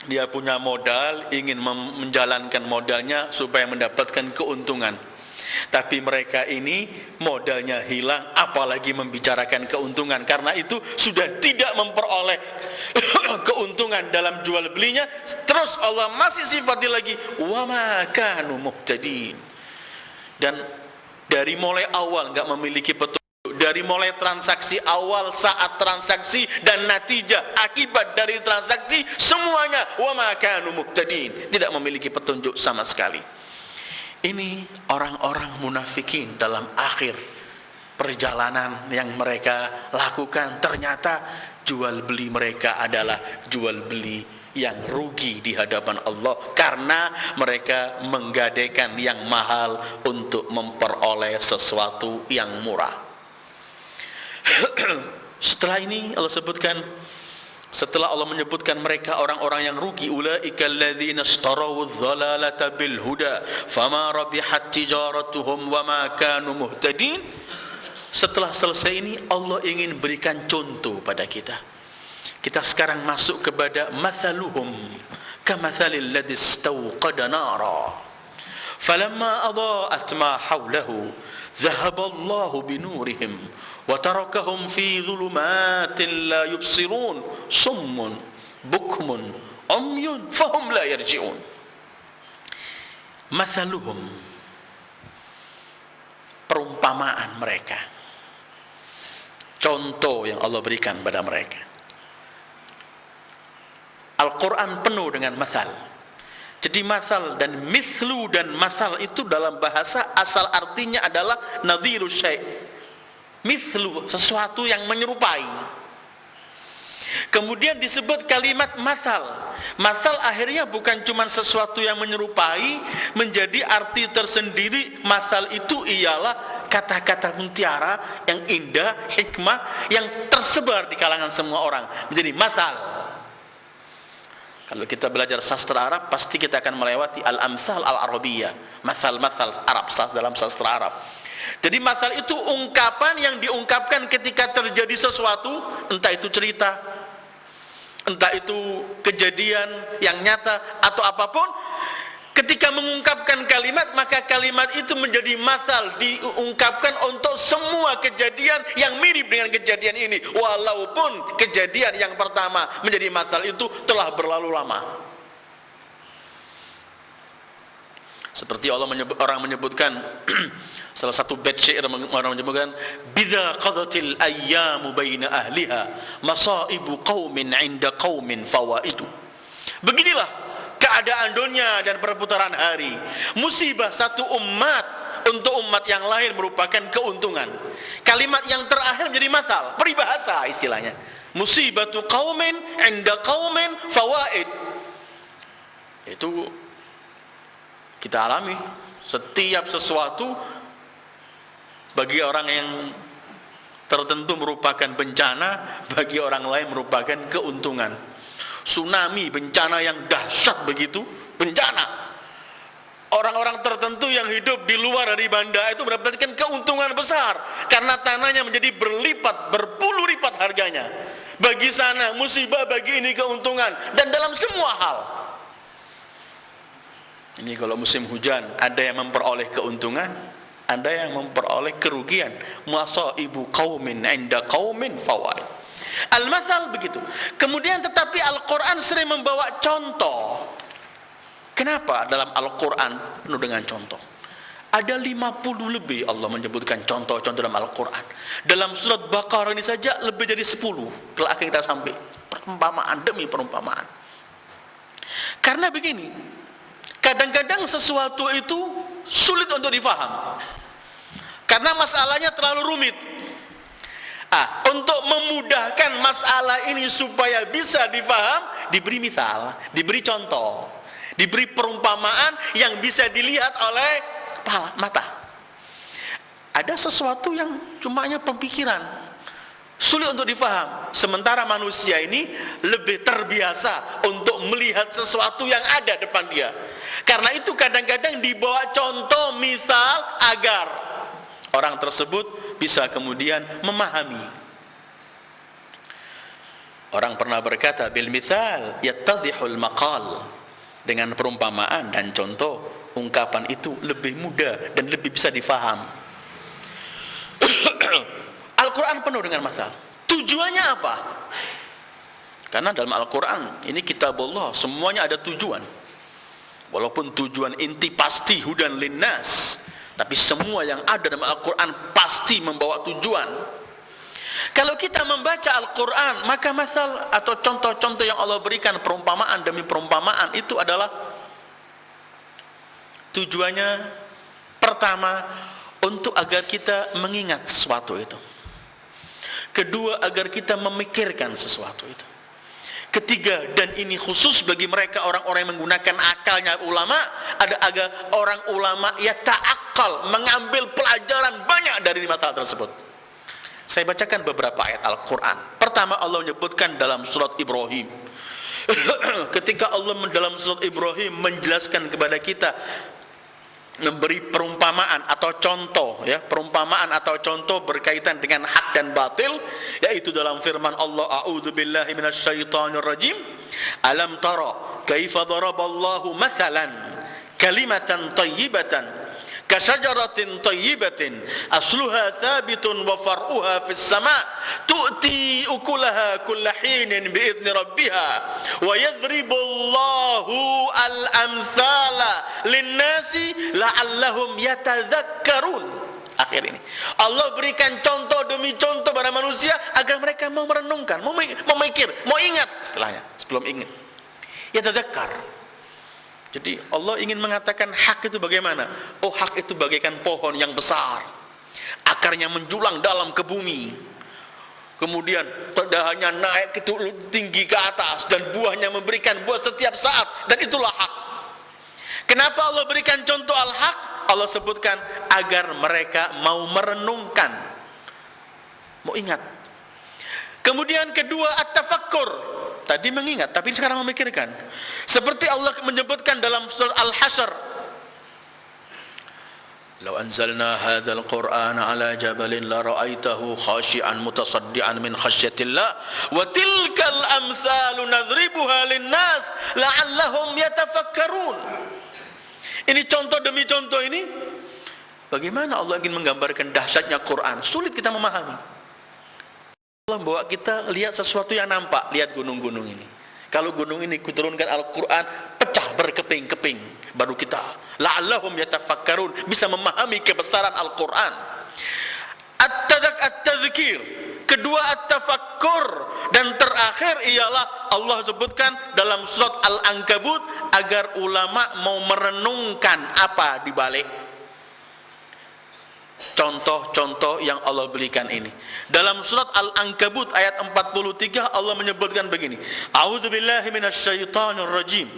dia punya modal, ingin menjalankan modalnya supaya mendapatkan keuntungan. Tapi mereka ini modalnya hilang, apalagi membicarakan keuntungan. Karena itu sudah tidak memperoleh keuntungan dalam jual belinya. Terus Allah masih sifati lagi wa ma kanu muhtadin. Dan dari mulai awal enggak memiliki petunjuk, dari mulai transaksi awal, saat transaksi, dan natijah akibat dari transaksi, semuanya wa ma kanu muhtadin, tidak memiliki petunjuk sama sekali. Ini orang-orang munafikin dalam akhir perjalanan yang mereka lakukan. Ternyata jual beli mereka adalah jual beli yang rugi di hadapan Allah, karena mereka menggadaikan yang mahal untuk memperoleh sesuatu yang murah. Setelah ini Allah sebutkan, setelah Allah menyebutkan mereka orang-orang yang rugi, ulaika alladzina ishtaraw adh-dhalalata bil huda fama rabihat tijaratuhum wama kanu muhtadin. Setelah selesai ini Allah ingin berikan contoh pada kita. Kita sekarang masuk kepada mathaluhum kamathalil ladzi istawqada nara falamma adaa'at ma hawlahu dhahaba Allahu binurihim wa tarakahum fi dhulumatin la yubsirun summun bukmun umyun fahum la yarji'un. Mathaluhum, perumpamaan mereka, contoh yang Allah berikan pada mereka. Al-Quran penuh dengan masal. Jadi masal dan mithlu dan masal itu dalam bahasa asal artinya adalah nadhiru syai'. Mithlu, sesuatu yang menyerupai. Kemudian disebut kalimat masal. Masal akhirnya bukan cuma sesuatu yang menyerupai, menjadi arti tersendiri. Masal itu ialah kata-kata mutiara yang indah, hikmah, yang tersebar di kalangan semua orang. Menjadi masal. Kalau kita belajar sastra Arab, pasti kita akan melewati al-amsal al-arabiyah, masal-masal Arab dalam sastra Arab. Jadi masal itu ungkapan yang diungkapkan ketika terjadi sesuatu, entah itu cerita, entah itu kejadian yang nyata atau apapun. Ketika mengungkapkan kalimat, maka kalimat itu menjadi masal, diungkapkan untuk semua kejadian yang mirip dengan kejadian ini, walaupun kejadian yang pertama menjadi masal itu telah berlalu lama. Seperti orang menyebutkan salah satu bait syair, orang menyebutkan bidza qadatil ayyamu baina ahliha masaibu qaumin 'inda qaumin fawaidu. Beginilah keadaan dunia dan perputaran hari. Musibah satu umat untuk umat yang lain merupakan keuntungan. Kalimat yang terakhir menjadi masal, peribahasa istilahnya. Musibatu qaumin 'inda qaumin fawaid. Itu kita alami. Setiap sesuatu bagi orang yang tertentu merupakan bencana, bagi orang lain merupakan keuntungan. Tsunami, bencana yang dahsyat begitu, bencana. Orang-orang tertentu yang hidup di luar dari banda itu mendapatkan keuntungan besar karena tanahnya menjadi berlipat, berpuluh lipat harganya. Bagi sana musibah, bagi ini keuntungan, dan dalam semua hal. Ini kalau musim hujan, ada yang memperoleh keuntungan, ada yang memperoleh kerugian. Masaibu qaumin 'inda qaumin fawaid. Al-masal begitu. Kemudian tetapi Al-Quran sering membawa contoh. Kenapa dalam Al-Quran penuh dengan contoh? Ada 50 lebih Allah menyebutkan contoh-contoh dalam Al-Quran. Dalam surat Baqarah ini saja lebih dari 10. Kalau akan kita sampai perumpamaan demi perumpamaan. Karena begini, kadang-kadang sesuatu itu sulit untuk difaham karena masalahnya terlalu rumit. Untuk memudahkan masalah ini supaya bisa difaham, diberi misal, diberi contoh, diberi perumpamaan yang bisa dilihat oleh kepala, mata. Ada sesuatu yang cuma hanya pemikiran, sulit untuk difaham. Sementara manusia ini lebih terbiasa untuk melihat sesuatu yang ada depan dia. Karena itu kadang-kadang dibawa contoh, misal, agar orang tersebut bisa kemudian memahami. Orang pernah berkata, bil mithal yattadhihul maqal. Dengan perumpamaan dan contoh, ungkapan itu lebih mudah dan lebih bisa difaham. Al-Quran penuh dengan masal. Tujuannya apa? Karena dalam Al-Quran ini kitabullah, semuanya ada tujuan. Walaupun tujuan inti pasti hudan linnas, tapi semua yang ada dalam Al-Quran pasti membawa tujuan. Kalau kita membaca Al-Quran, maka masal atau contoh-contoh yang Allah berikan, perumpamaan demi perumpamaan, itu adalah tujuannya pertama untuk agar kita mengingat sesuatu itu. Kedua, agar kita memikirkan sesuatu itu. Ketiga, dan ini khusus bagi mereka orang-orang yang menggunakan akalnya ulama, ada agar orang ulama yata'aqqal, mengambil pelajaran banyak dari masalah tersebut. Saya bacakan beberapa ayat Al-Quran. Pertama, Allah menyebutkan dalam surat Ibrahim. Ketika Allah dalam surat Ibrahim menjelaskan kepada kita, memberi perumpamaan atau contoh, ya, perumpamaan atau contoh berkaitan dengan hak dan batil, yaitu dalam firman Allah, a'udzubillahi minasyaitonir rajim, alam tara kaifa daraballahu mathalan kalimatan thayyibatan kasyajaratin thayyibatin asluha thabitun wa far'uha fis sama' tu'ti ukulaha kulla hinin bi'idzni rabbiha wa yadhribullahu al-amthala linnasi la'allahum yatadzakkarun. Akhir ini Allah berikan contoh demi contoh pada manusia agar mereka mau merenungkan, mau memikir, mau ingat setelahnya, sebelum ingat yatadzakkar. Jadi Allah ingin mengatakan hak itu bagaimana? Oh, hak itu bagaikan pohon yang besar, akarnya menjulang dalam ke bumi, kemudian dahannya naik itu tinggi ke atas, dan buahnya memberikan buah setiap saat, dan itulah hak. Kenapa Allah berikan contoh al-haq? Allah sebutkan agar mereka mau merenungkan, mau ingat. Kemudian kedua, at-tafakkur. Tadi mengingat, tapi sekarang memikirkan. Seperti Allah menyebutkan dalam surah Al-Hasyr, "Law anzalna hadzal Qur'ana 'ala jabalin la ra'aitahu khashi'an mutasaddian min khasyatillah wa tilkal amsalu nadribuha lin-nas la'allahum yatafakkarun." Ini contoh demi contoh ini. Bagaimana Allah ingin menggambarkan dahsyatnya Quran? Sulit kita memahami. Allah bawa kita lihat sesuatu yang nampak. Lihat gunung-gunung ini. Kalau gunung ini kuturunkan Al-Quran, pecah berkeping-keping. Baru kita la'allahum yatafakkarun, bisa memahami kebesaran Al-Quran. At-tadhkir, kedua at-tafakkur, dan terakhir ialah Allah sebutkan dalam surat Al-Ankabut agar ulama mau merenungkan apa di balik contoh-contoh yang Allah berikan ini. Dalam surat Al-Ankabut ayat 43 Allah menyebutkan begini, A'udzubillahi minasyaitonir rajim.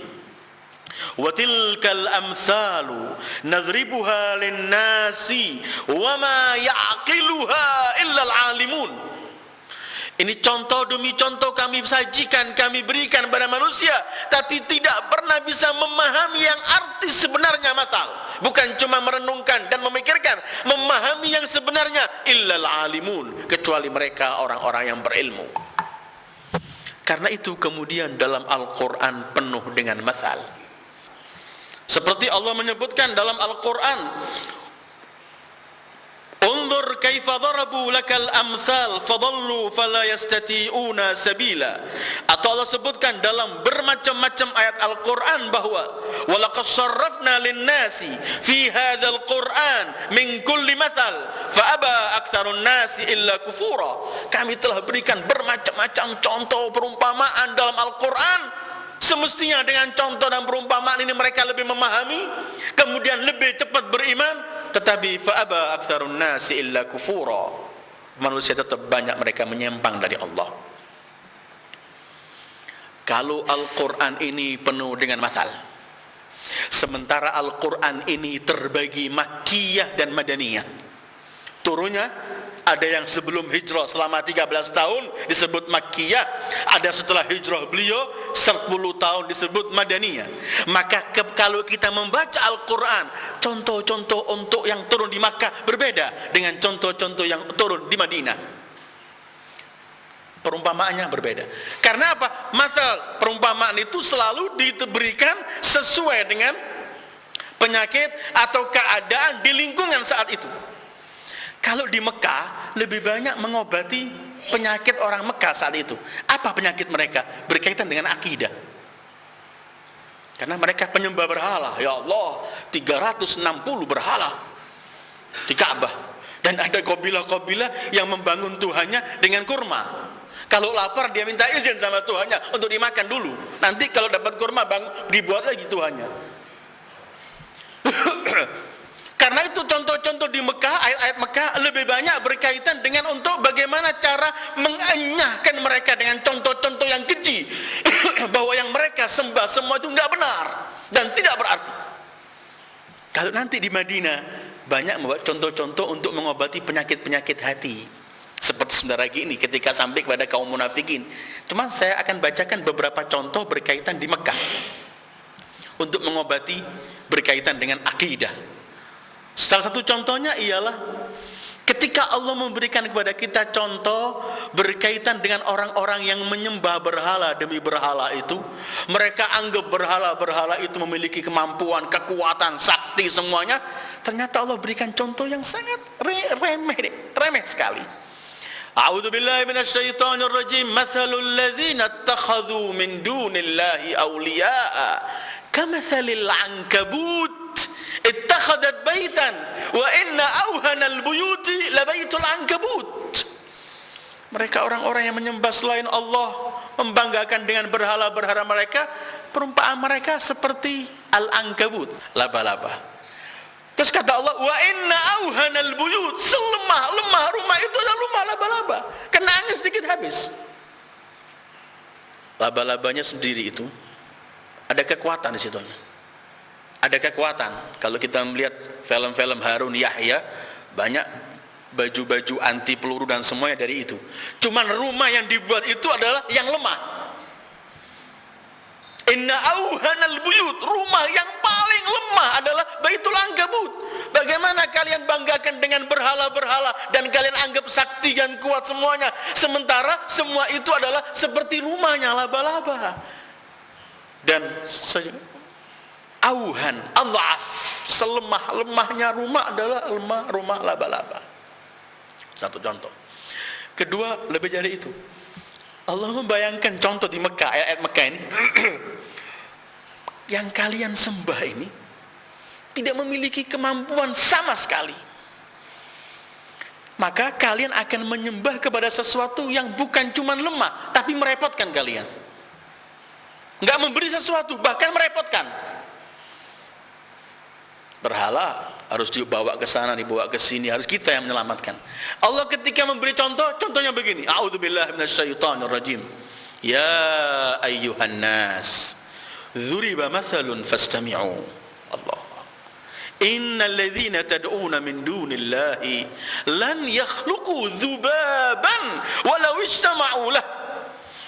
Wa tilkal amsalu nazribuha lin-nasi wa ma ya'qiluha illa al-alimun. Ini contoh demi contoh kami sajikan, kami berikan pada manusia, tapi tidak pernah bisa memahami yang arti sebenarnya masal. Bukan cuma merenungkan dan memikirkan, memahami yang sebenarnya illal alimun, kecuali mereka orang-orang yang berilmu. Karena itu kemudian dalam Al-Quran penuh dengan masal. Seperti Allah menyebutkan dalam Al-Quran, Unzur kaifa darabu lakal amsal fadallu fala yastati'una sabila. Atau Allah sebutkan dalam bermacam-macam ayat Al-Quran bahwa walaqad sarrafna lin-nasi fi hadzal Qur'an min kulli mathal fa aba aktsarun nasi illa kufura. Kami telah berikan bermacam-macam contoh perumpamaan dalam Al-Quran. Semestinya dengan contoh dan perumpamaan ini mereka lebih memahami, kemudian lebih cepat beriman, tetapi fa'aba aktsarun nasi illa kufura. Manusia tetap banyak mereka menyimpang dari Allah. Kalau Al-Quran ini penuh dengan masal, sementara Al-Quran ini terbagi Makkiyah dan Madaniyah. Turunnya ada yang sebelum hijrah selama 13 tahun disebut Makkiyah, ada setelah hijrah beliau 10 tahun disebut Madaniyah. Maka kalau kita membaca Al-Quran, contoh-contoh untuk yang turun di Makkah berbeda dengan contoh-contoh yang turun di Madinah. Perumpamaannya berbeda. Karena apa? Masal perumpamaan itu selalu diberikan sesuai dengan penyakit atau keadaan di lingkungan saat itu. Kalau di Mekah lebih banyak mengobati penyakit orang Mekah saat itu. Apa penyakit mereka? Berkaitan dengan akidah. Karena mereka penyembah berhala. Ya Allah, 360 berhala di Ka'bah. Dan ada kabilah-kabilah yang membangun Tuhannya dengan kurma. Kalau lapar dia minta izin sama Tuhannya untuk dimakan dulu. Nanti kalau dapat kurma dibuat lagi Tuhannya. Karena itu contoh-contoh di Mekah, ayat-ayat Mekah lebih banyak berkaitan dengan untuk bagaimana cara mengenyahkan mereka dengan contoh-contoh yang keji. Bahwa yang mereka sembah semua itu tidak benar dan tidak berarti. Kalau nanti di Madinah banyak membuat contoh-contoh untuk mengobati penyakit-penyakit hati. Seperti sebentar lagi ini ketika sampai kepada kaum munafikin. Cuma saya akan bacakan beberapa contoh berkaitan di Mekah untuk mengobati berkaitan dengan akidah. Salah satu contohnya ialah ketika Allah memberikan kepada kita contoh berkaitan dengan orang-orang yang menyembah berhala demi berhala itu. Mereka anggap berhala-berhala itu memiliki kemampuan, kekuatan, sakti semuanya. Ternyata Allah berikan contoh yang sangat remeh sekali. A'udzubillahi minasyaitonir rajim. Mathalul ladzina ittakhadhu min dunillahi awliya'a kamathalil ankabut ittakhadat baitan wa inna awhanal buyuti labaitul ankabut. Mereka orang-orang yang menyembah selain Allah, membanggakan dengan berhala-berhala mereka, perumpamaan mereka seperti al-ankabut, laba-laba. Terus kata Allah, wa inna awhanal buyut, selemah-lemah rumah itu adalah rumah laba-laba. Kena angin sedikit habis. Laba-labanya sendiri itu ada kekuatan di situ. Ada kekuatan. Kalau kita melihat film-film Harun Yahya, banyak baju-baju anti peluru dan semuanya dari itu. Cuman rumah yang dibuat itu adalah yang lemah. Inna auhanal buyut, rumah yang paling lemah adalah Baitul Ankabut. Bagaimana kalian banggakan dengan berhala-berhala dan kalian anggap sakti dan kuat semuanya, sementara semua itu adalah seperti rumahnya laba-laba. Dan auhan, adhaf. Selemah-lemahnya rumah adalah rumah laba-laba. Satu contoh. Kedua, lebih dari itu. Allah membayangkan contoh di Mekah, ayat Mekah ini. Yang kalian sembah ini tidak memiliki kemampuan sama sekali. Maka kalian akan menyembah kepada sesuatu yang bukan cuma lemah, tapi merepotkan kalian. Nggak memberi sesuatu, bahkan merepotkan. Berhala harus dibawa ke sana, dibawa ke sini, harus kita yang menyelamatkan. Allah ketika memberi contoh, contohnya begini. A'udzubillahi minasyaitonirrajim. Ya ayyuhan nas, dzuriba mathalun fastami'u. Allah. Innal ladzina tad'una min dunillahi lan yakhluqu dzubaban walau istama'u lahu.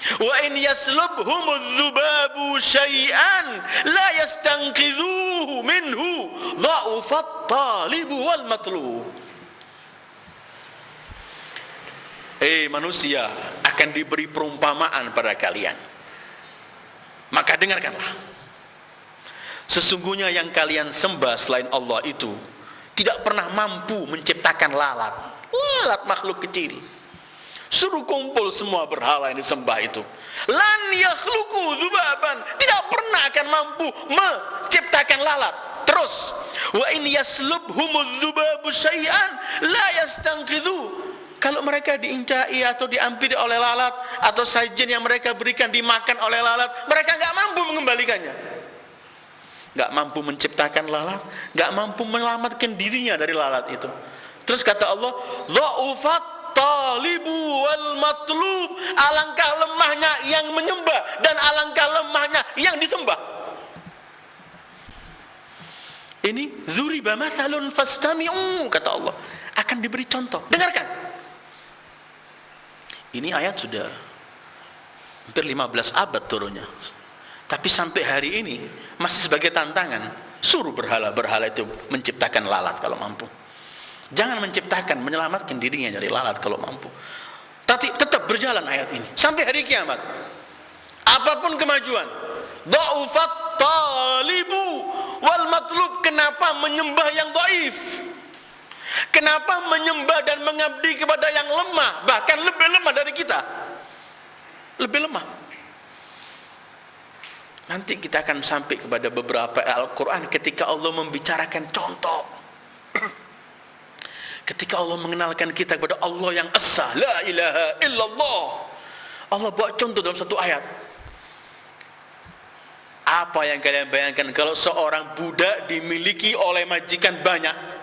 Wa in yaslubhumudz dzubabu syai'an la yastanqidhuhu minhu dha'ufat talibu wal matlub. Manusia akan diberi perumpamaan pada kalian. Maka dengarkanlah. Sesungguhnya yang kalian sembah selain Allah itu tidak pernah mampu menciptakan lalat. Lalat makhluk kecil. Suruh kumpul semua berhala yang disembah itu. Lan yakhluqu dzubaban, tidak pernah akan mampu menciptakan lalat. Terus, wa in yaslubhumudz dzubabu syai'an la yastanqidhu. Kalau mereka diincai atau diampiri oleh lalat, atau sajian yang mereka berikan dimakan oleh lalat, mereka enggak mampu mengembalikannya. Enggak mampu menciptakan lalat, enggak mampu menyelamatkan dirinya dari lalat itu. Terus kata Allah, dha'ufat talibu wal matlub, alangkah lemahnya yang menyembah dan alangkah lemahnya yang disembah. Ini dzuriba mathalun fastami'u, kata Allah, akan diberi contoh. Dengarkan. Ini ayat sudah hampir 15 abad turunnya. Tapi sampai hari ini masih sebagai tantangan. Suruh berhala-berhala itu menciptakan lalat kalau mampu. Jangan menciptakan, menyelamatkan dirinya dari lalat kalau mampu. Tapi tetap berjalan ayat ini sampai hari kiamat. Apapun kemajuan, dha'ufat talibu wal matlub. Kenapa menyembah yang dhaif? Kenapa menyembah dan mengabdi kepada yang lemah, bahkan lebih lemah dari kita? Lebih lemah. Nanti kita akan sampai kepada beberapa Al-Quran ketika Allah membicarakan contoh. Ketika Allah mengenalkan kita kepada Allah yang Esa, la ilaha illallah. Allah buat contoh dalam satu ayat. Apa yang kalian bayangkan kalau seorang budak dimiliki oleh majikan banyak?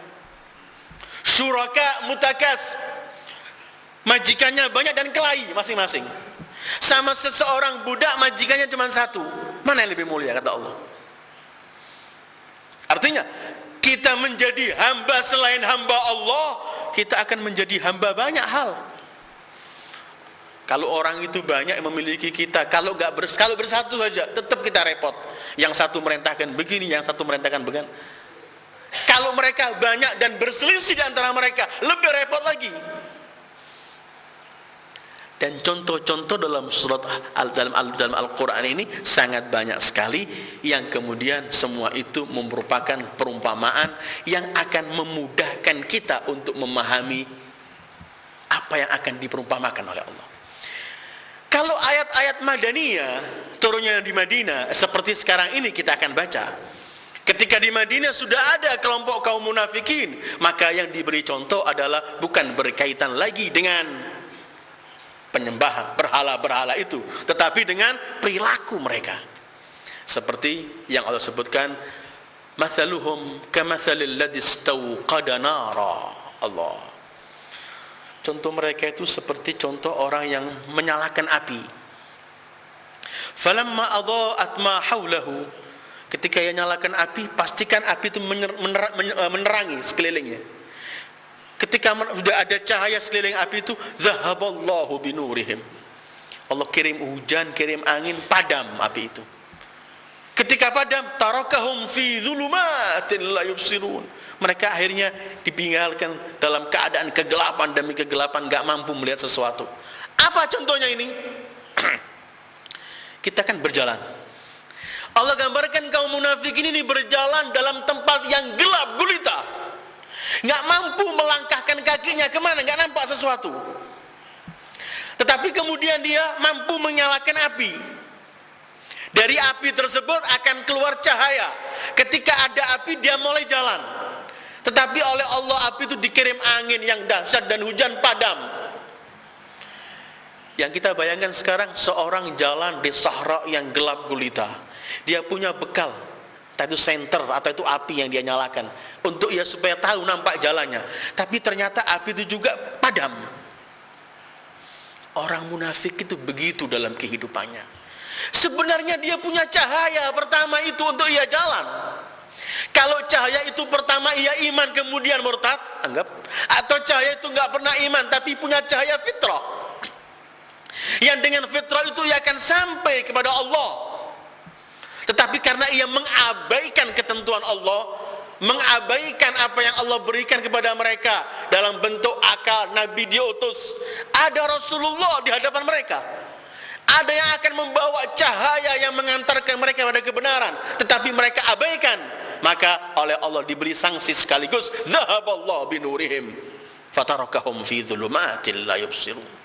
Syuraka mutakas. Majikannya banyak dan kelahi masing-masing. Sama seseorang budak majikannya cuma satu. Mana yang lebih mulia, kata Allah? Artinya, kita menjadi hamba selain hamba Allah, kita akan menjadi hamba banyak hal. Kalau orang itu banyak yang memiliki kita, kalau bersatu saja, tetap kita repot. Yang satu merintahkan begini, yang satu merintahkan begini. Kalau mereka banyak dan berselisih di antara mereka, lebih repot lagi. Dan contoh-contoh dalam dalam Al-Quran ini sangat banyak sekali, yang kemudian semua itu merupakan perumpamaan yang akan memudahkan kita untuk memahami apa yang akan diperumpamakan oleh Allah. Kalau ayat-ayat Madaniyah turunnya di Madinah seperti sekarang ini kita akan baca. Ketika di Madinah sudah ada kelompok kaum munafikin, maka yang diberi contoh adalah bukan berkaitan lagi dengan penyembahan berhala-berhala itu, tetapi dengan perilaku mereka. Seperti yang Allah sebutkan, mathaluhum kamathalil ladzi istawqada nara. Allah. Contoh mereka itu seperti contoh orang yang menyalakan api. Falamma adha'at ma haulahu. Ketika ia nyalakan api, pastikan api itu menerangi sekelilingnya. Ketika sudah ada cahaya sekeliling api itu, zahaballahu binurihim. Allah kirim hujan, kirim angin, padam api itu. Ketika padam, tarakahum fi dzulumatin la yubsirun. Mereka akhirnya ditinggalkan dalam keadaan kegelapan demi kegelapan, enggak mampu melihat sesuatu. Apa contohnya ini? Kita kan berjalan. Allah gambarkan kaum munafikin ini berjalan dalam tempat yang gelap gulita, nggak mampu melangkahkan kakinya kemana, nggak nampak sesuatu. Tetapi kemudian dia mampu menyalakan api. Dari api tersebut akan keluar cahaya. Ketika ada api dia mulai jalan. Tetapi oleh Allah api itu dikirim angin yang dahsyat dan hujan padam. Yang kita bayangkan sekarang seorang jalan di sahara yang gelap gulita. Dia punya bekal, itu senter atau itu api yang dia nyalakan untuk ia supaya tahu nampak jalannya. Tapi ternyata api itu juga padam. Orang munafik itu begitu dalam kehidupannya. Sebenarnya dia punya cahaya pertama itu untuk ia jalan. Kalau cahaya itu pertama ia iman kemudian murtad, anggap. Atau cahaya itu nggak pernah iman tapi punya cahaya fitrah, yang dengan fitrah itu ia akan sampai kepada Allah. Tetapi karena ia mengabaikan ketentuan Allah, mengabaikan apa yang Allah berikan kepada mereka dalam bentuk akal, Nabi diutus, ada Rasulullah di hadapan mereka, ada yang akan membawa cahaya yang mengantarkan mereka pada kebenaran, tetapi mereka abaikan, maka oleh Allah diberi sanksi sekaligus, zahaballahu binurihim fatarakahum fi dhulumatil la yubsirun.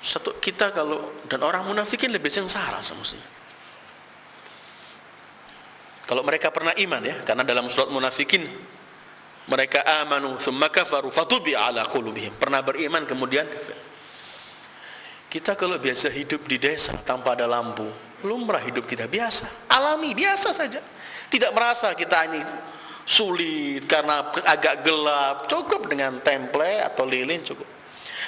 Satu kita kalau dan orang munafikin lebih sengsara semestinya. Kalau mereka pernah iman ya, karena dalam surat munafikin mereka amanu tsumma kafaru fatubi ala qulubihim, pernah beriman kemudian kafir. Kita kalau biasa hidup di desa tanpa ada lampu, lumrah hidup kita biasa, alami biasa saja. Tidak merasa kita ini sulit karena agak gelap, cukup dengan temple atau lilin cukup.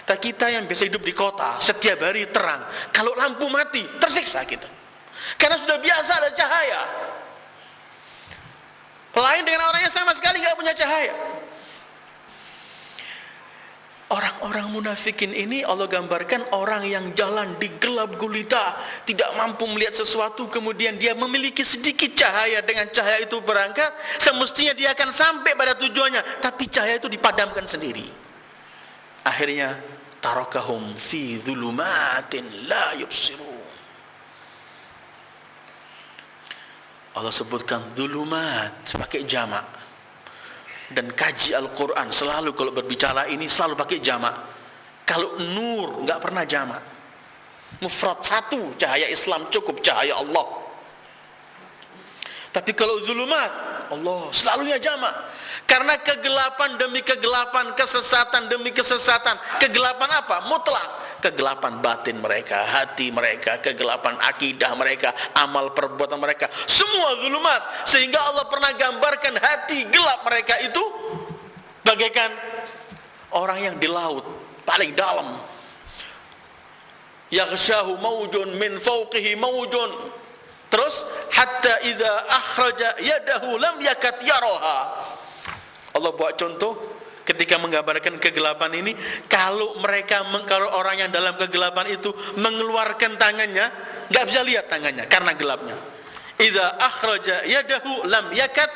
Tapi kita yang biasa hidup di kota, setiap hari terang, kalau lampu mati, tersiksa kita. Karena sudah biasa ada cahaya. Lain dengan orang yang sama sekali nggak punya cahaya. Orang-orang munafikin ini Allah gambarkan orang yang jalan di gelap gulita, tidak mampu melihat sesuatu, kemudian dia memiliki sedikit cahaya, dengan cahaya itu berangkat, semestinya dia akan sampai pada tujuannya, tapi cahaya itu dipadamkan sendiri. Akhirnya tarakahum fi dhulumatin la yubsirun. Allah sebutkan dhulumat pakai jamak. Dan kaji Al-Quran selalu kalau berbicara ini selalu pakai jamak. Kalau nur nggak pernah jamak. Mufrad satu, cahaya Islam cukup, cahaya Allah. Tapi kalau zulumat, Allah selalunya jamak. Karena kegelapan demi kegelapan, kesesatan demi kesesatan. Kegelapan apa? Mutlak. Kegelapan batin mereka, hati mereka, kegelapan akidah mereka, amal perbuatan mereka, semua zulumat. Sehingga Allah pernah gambarkan hati gelap mereka itu bagaikan orang yang di laut paling dalam. Yaghshahu mawjun min fawqihi mawjun. Terus hatta idza akhraja yadahu lam yakat yaraha. Allah buat contoh ketika menggambarkan kegelapan ini, kalau orang yang dalam kegelapan itu mengeluarkan tangannya, nggak bisa lihat tangannya karena gelapnya. Idza akhraja yadahu lam yakat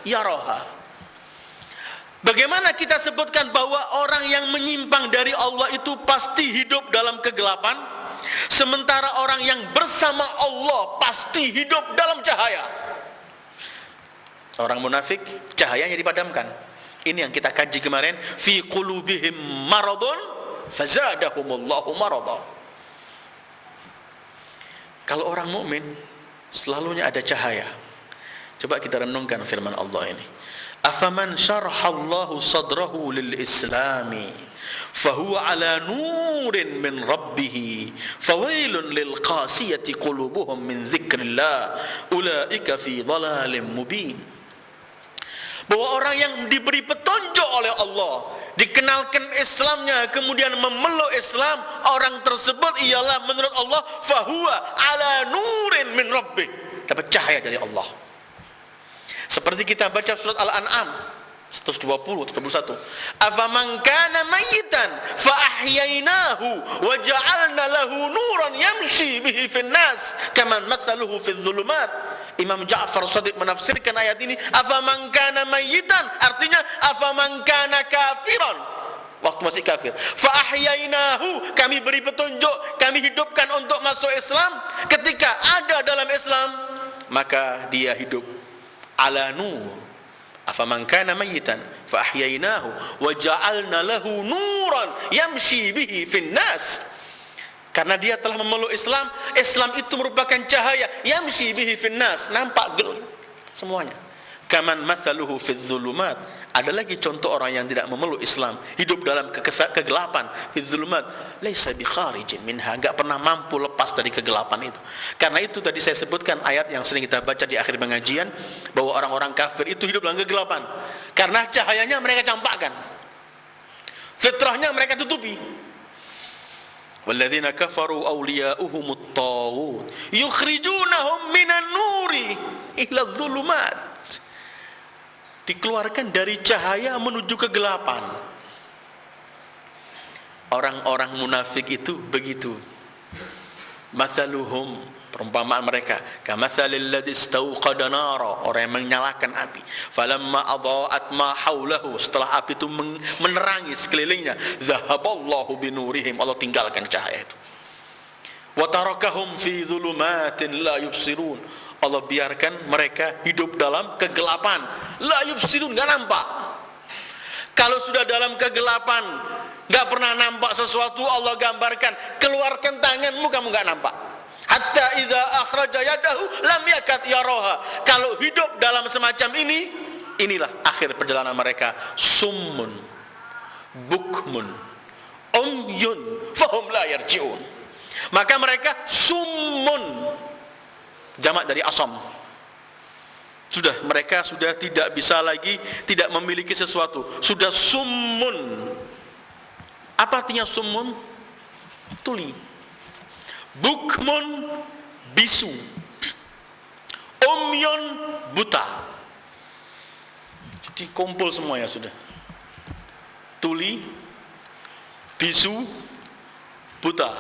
yaraha. Bagaimana kita sebutkan bahwa orang yang menyimpang dari Allah itu pasti hidup dalam kegelapan, sementara orang yang bersama Allah pasti hidup dalam cahaya. Orang munafik cahayanya dipadamkan. Ini yang kita kaji kemarin, fi qulubihim maradun fazadahumullahu marada. Kalau orang mukmin selalunya ada cahaya. Coba kita renungkan firman Allah ini. Afaman syarahallahu sadrahu lil islami fahuwa ala nurin min rabbih fawailun lil qasiyati qulubuhum min dzikrillah ulaika fi dhalalin mubin. Bahwa orang yang diberi petunjuk oleh Allah, dikenalkan Islamnya, kemudian memeluk Islam, orang tersebut ialah menurut Allah fahuwa ala nurin min rabbih, dapat cahaya dari Allah. Seperti kita baca surat Al-An'am 120, 121. Afaman kana mayitan fa ahyainahu wa ja'alna lahu nuran yamshi bihi fin nas kaman mathaluhu fil dhulumat. Imam Ja'far Shadiq menafsirkan ayat ini, afaman kana mayitan, artinya afaman kana kafiran wa waktu masih kafir. Fa ahyainahu, kami beri petunjuk, kami hidupkan untuk masuk Islam. Ketika ada dalam Islam, maka dia hidup ala nur. Afaman kana mayyitan fa ahyainahu wa ja'alna lahu nuran yamshi bihi fin nas. Karena dia telah memeluk Islam, Islam itu merupakan cahaya yamshi bihi fin nas, nampak semuanya. Kaman mathaluhu fidz zulumat. Ada lagi contoh orang yang tidak memeluk Islam, hidup dalam kegelapan, fidz zulumat, laisa bi kharijin minha, enggak pernah mampu lepas dari kegelapan itu. Karena itu tadi saya sebutkan ayat yang sering kita baca di akhir pengajian, bahwa orang-orang kafir itu hidup dalam kegelapan. Karena cahayanya mereka campakkan, fitrahnya mereka tutupi. Walladzina kafaru awliya'uhumut taghut yukhrijunahum minan nuri ila dzulumat. Dikeluarkan dari cahaya menuju kegelapan. Orang-orang munafik itu begitu. Mathaluhum, perumpamaan mereka, kamathalil ladzi istauqada nara, orang yang menyalakan api. Falamma adaa'at ma haulahu, setelah api itu menerangi sekelilingnya, zahaballahu binurihim, Allah tinggalkan cahaya itu. Wa tarakahum fi dzulumatin la yubsirun, Allah biarkan mereka hidup dalam kegelapan, la yubsirun, enggak nampak. Kalau sudah dalam kegelapan, enggak pernah nampak sesuatu, Allah gambarkan, keluarkan tanganmu, kamu enggak nampak. Hatta idza akhraja yadahu lam yakad yaraha. Kalau hidup dalam semacam ini, inilah akhir perjalanan mereka. Summun bukmun umyun fahum la yarji'un. Maka mereka summun, jamak dari asam. Mereka sudah tidak bisa lagi, tidak memiliki sesuatu, sudah summun. Apa artinya summun? Tuli. Bukmun, bisu. Umyun, buta. Jadi kumpul semuanya sudah. Tuli, bisu, buta.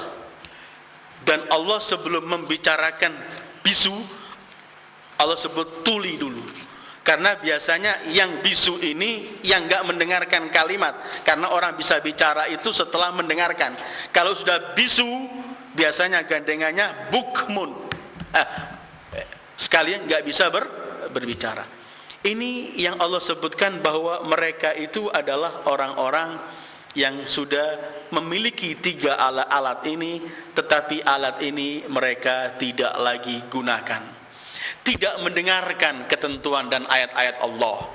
Dan Allah sebelum membicarakan bisu, Allah sebut tuli dulu. Karena biasanya yang bisu ini yang enggak mendengarkan kalimat. Karena orang bisa bicara itu setelah mendengarkan. Kalau sudah bisu, biasanya gandengannya bukmun. Sekalian enggak bisa berbicara. Ini yang Allah sebutkan bahwa mereka itu adalah orang-orang yang sudah memiliki 3 alat ini, tetapi alat ini mereka tidak lagi gunakan, tidak mendengarkan ketentuan dan ayat-ayat Allah.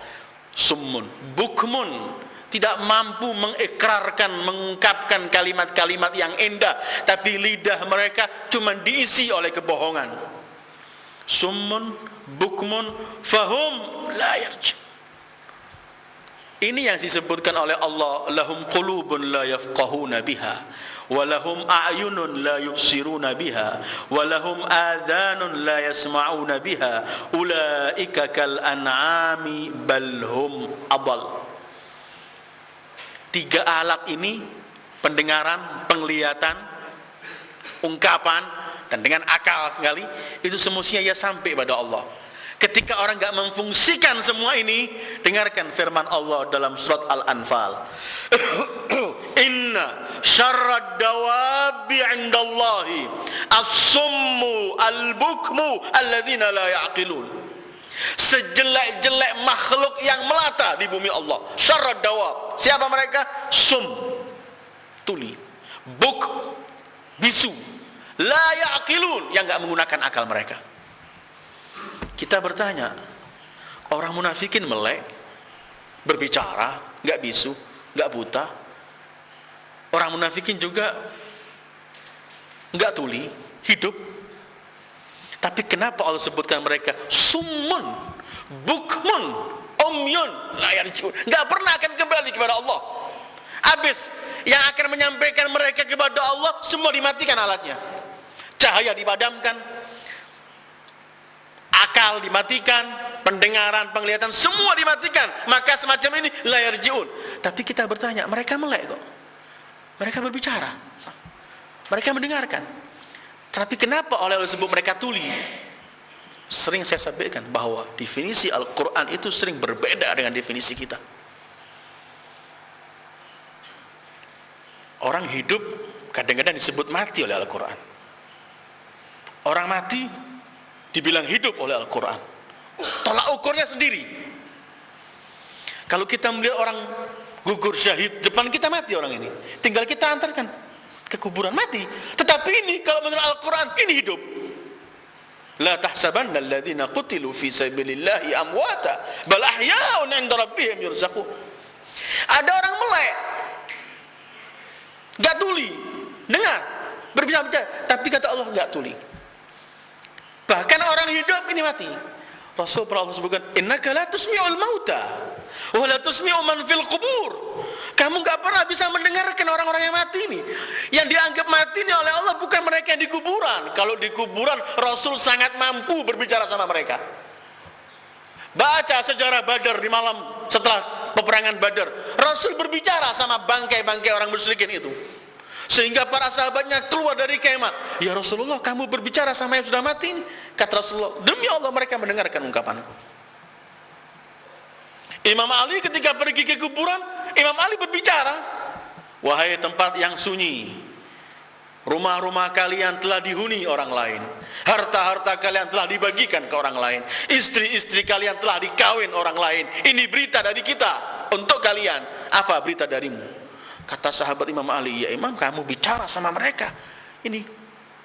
Summun, bukmun, tidak mampu mengikrarkan, mengungkapkan kalimat-kalimat yang indah, tapi lidah mereka cuma diisi oleh kebohongan. Summun, bukmun, fahum la yarji'. Ini yang disebutkan oleh Allah, lahum qulubun la yafqahuna biha, wa lahum a'yunun la yubsiruna biha, wa lahum adhanun la yasma'una biha, ulaika kal an'ami bal hum adall. 3 alat ini, pendengaran, penglihatan, ungkapan, dan dengan akal sekali, itu semestinya ia sampai pada Allah. Ketika orang enggak memfungsikan semua ini, dengarkan firman Allah dalam surat Al-Anfal. Inna syarrad dawabi 'indallahi as-summu al-bukmu alladzina la ya'qilun. Sejelek-jelek makhluk yang melata di bumi Allah, syarrad dawab. Siapa mereka? Sum, tuli, buk, bisu, la ya'qilun, yang enggak menggunakan akal mereka. Kita bertanya, orang munafikin melek, berbicara, enggak bisu, enggak buta. Orang munafikin juga enggak tuli, hidup. Tapi kenapa Allah sebutkan mereka summun, bukmun, umyun, la yarji'un, enggak pernah akan kembali kepada Allah. Habis yang akan menyampaikan mereka kepada Allah, semua dimatikan alatnya. Cahaya dipadamkan, akal dimatikan, pendengaran, penglihatan, semua dimatikan. Maka semacam ini la yarji'un. Tapi kita bertanya, mereka melek kok, mereka berbicara, mereka mendengarkan. Tapi kenapa oleh Allah sebut mereka tuli? Sering saya sampaikan bahwa definisi Al-Quran itu sering berbeda dengan definisi kita. Orang hidup kadang-kadang disebut mati oleh Al-Quran. Orang mati dibilang hidup oleh Al-Quran. Tolak ukurnya sendiri. Kalau kita melihat orang gugur syahid, depan kita mati orang ini, tinggal kita antarkan ke kuburan, mati. Tetapi ini kalau menurut Al-Quran, ini hidup. La tahsabanna alladhina qutilu fi sabilillahi amwata bal ahya'un 'inda rabbihim yurzaqun. Ada orang melek, enggak tuli, dengar, berbicara, tapi kata Allah enggak tuli. Bahkan orang hidup ini mati. Rasul pernah sebutkan, innaka la tusmi'ul mauta wa la tusmi'u man fil qubur. Kamu enggak pernah bisa mendengarkan orang-orang yang mati ini. Yang dianggap mati ini oleh Allah bukan mereka yang di kuburan. Kalau di kuburan Rasul sangat mampu berbicara sama mereka. Baca sejarah Badar di malam setelah peperangan Badar, Rasul berbicara sama bangkai-bangkai orang musyrikin itu. Sehingga para sahabatnya keluar dari kemah. Ya Rasulullah, kamu berbicara sama yang sudah mati ini. Kata Rasulullah, demi Allah mereka mendengarkan ungkapanku. Imam Ali ketika pergi ke kuburan, Imam Ali berbicara, wahai tempat yang sunyi, rumah-rumah kalian telah dihuni orang lain, harta-harta kalian telah dibagikan ke orang lain, istri-istri kalian telah dikawin orang lain. Ini berita dari kita untuk kalian. Apa berita darimu? Kata sahabat Imam Ali, ya Imam, kamu bicara sama mereka, ini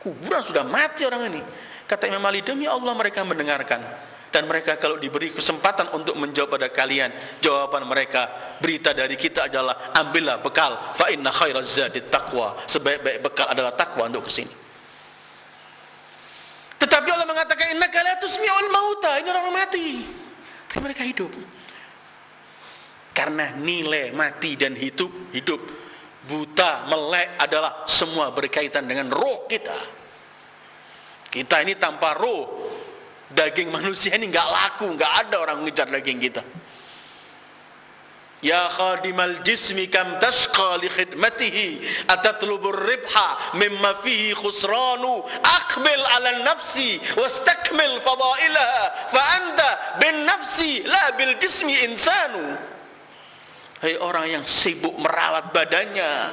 kuburan sudah mati orang ini. Kata Imam Ali, demi Allah mereka mendengarkan. Dan mereka kalau diberi kesempatan untuk menjawab pada kalian, jawaban mereka, berita dari kita adalah, ambillah bekal, fa inna khairaz zadit taqwa, sebaik-baik bekal adalah takwa untuk kesini. Tetapi Allah mengatakan, innaka la tusmi'ul mauta, ini orang mati, tapi mereka hidup. Karena nilai mati dan hidup, buta, melek adalah semua berkaitan dengan roh kita. Kita ini tanpa roh, daging manusia ini enggak laku, enggak ada orang mengejar daging kita. Ya khadimal jismi kam tashqa li khidmatihi atatlubur ribha mimma fihi khusranu aqbil ala nafsi wastakmil fadailaha fa anta bin nafsi la bil jismi insanu. Hai orang yang sibuk merawat badannya,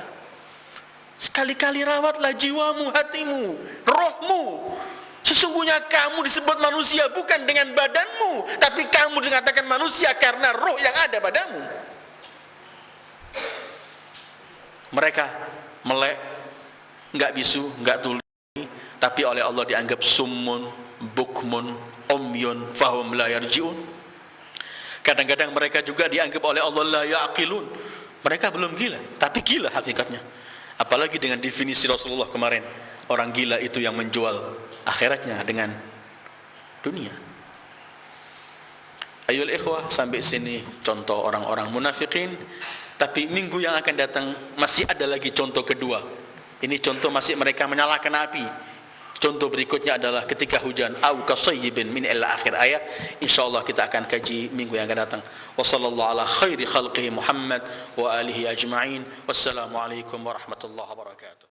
sekali-kali rawatlah jiwamu, hatimu, rohmu. Sesungguhnya kamu disebut manusia bukan dengan badanmu, tapi kamu dikatakan manusia karena roh yang ada padamu. Mereka melek, enggak bisu, enggak tuli, tapi oleh Allah dianggap summun, bukmun, umyun, fahum la yarji'un. Kadang-kadang mereka juga dianggap oleh Allah la ya'qilun. Mereka belum gila, tapi gila hakikatnya. Apalagi dengan definisi Rasulullah kemarin, orang gila itu yang menjual akhiratnya dengan dunia. Ayol ikhwah, sampai sini contoh orang-orang munafikin. Tapi minggu yang akan datang masih ada lagi contoh kedua. Ini contoh masih mereka menyalakan api. Contoh berikutnya adalah ketika hujan, au kasayyibin min ila akhir ayat. Insyaallah kita akan kaji minggu yang akan datang. Wassallallahu ala khairi khalqihi Muhammad wa alihi ajma'in. Wassalamualaikum warahmatullahi wabarakatuh.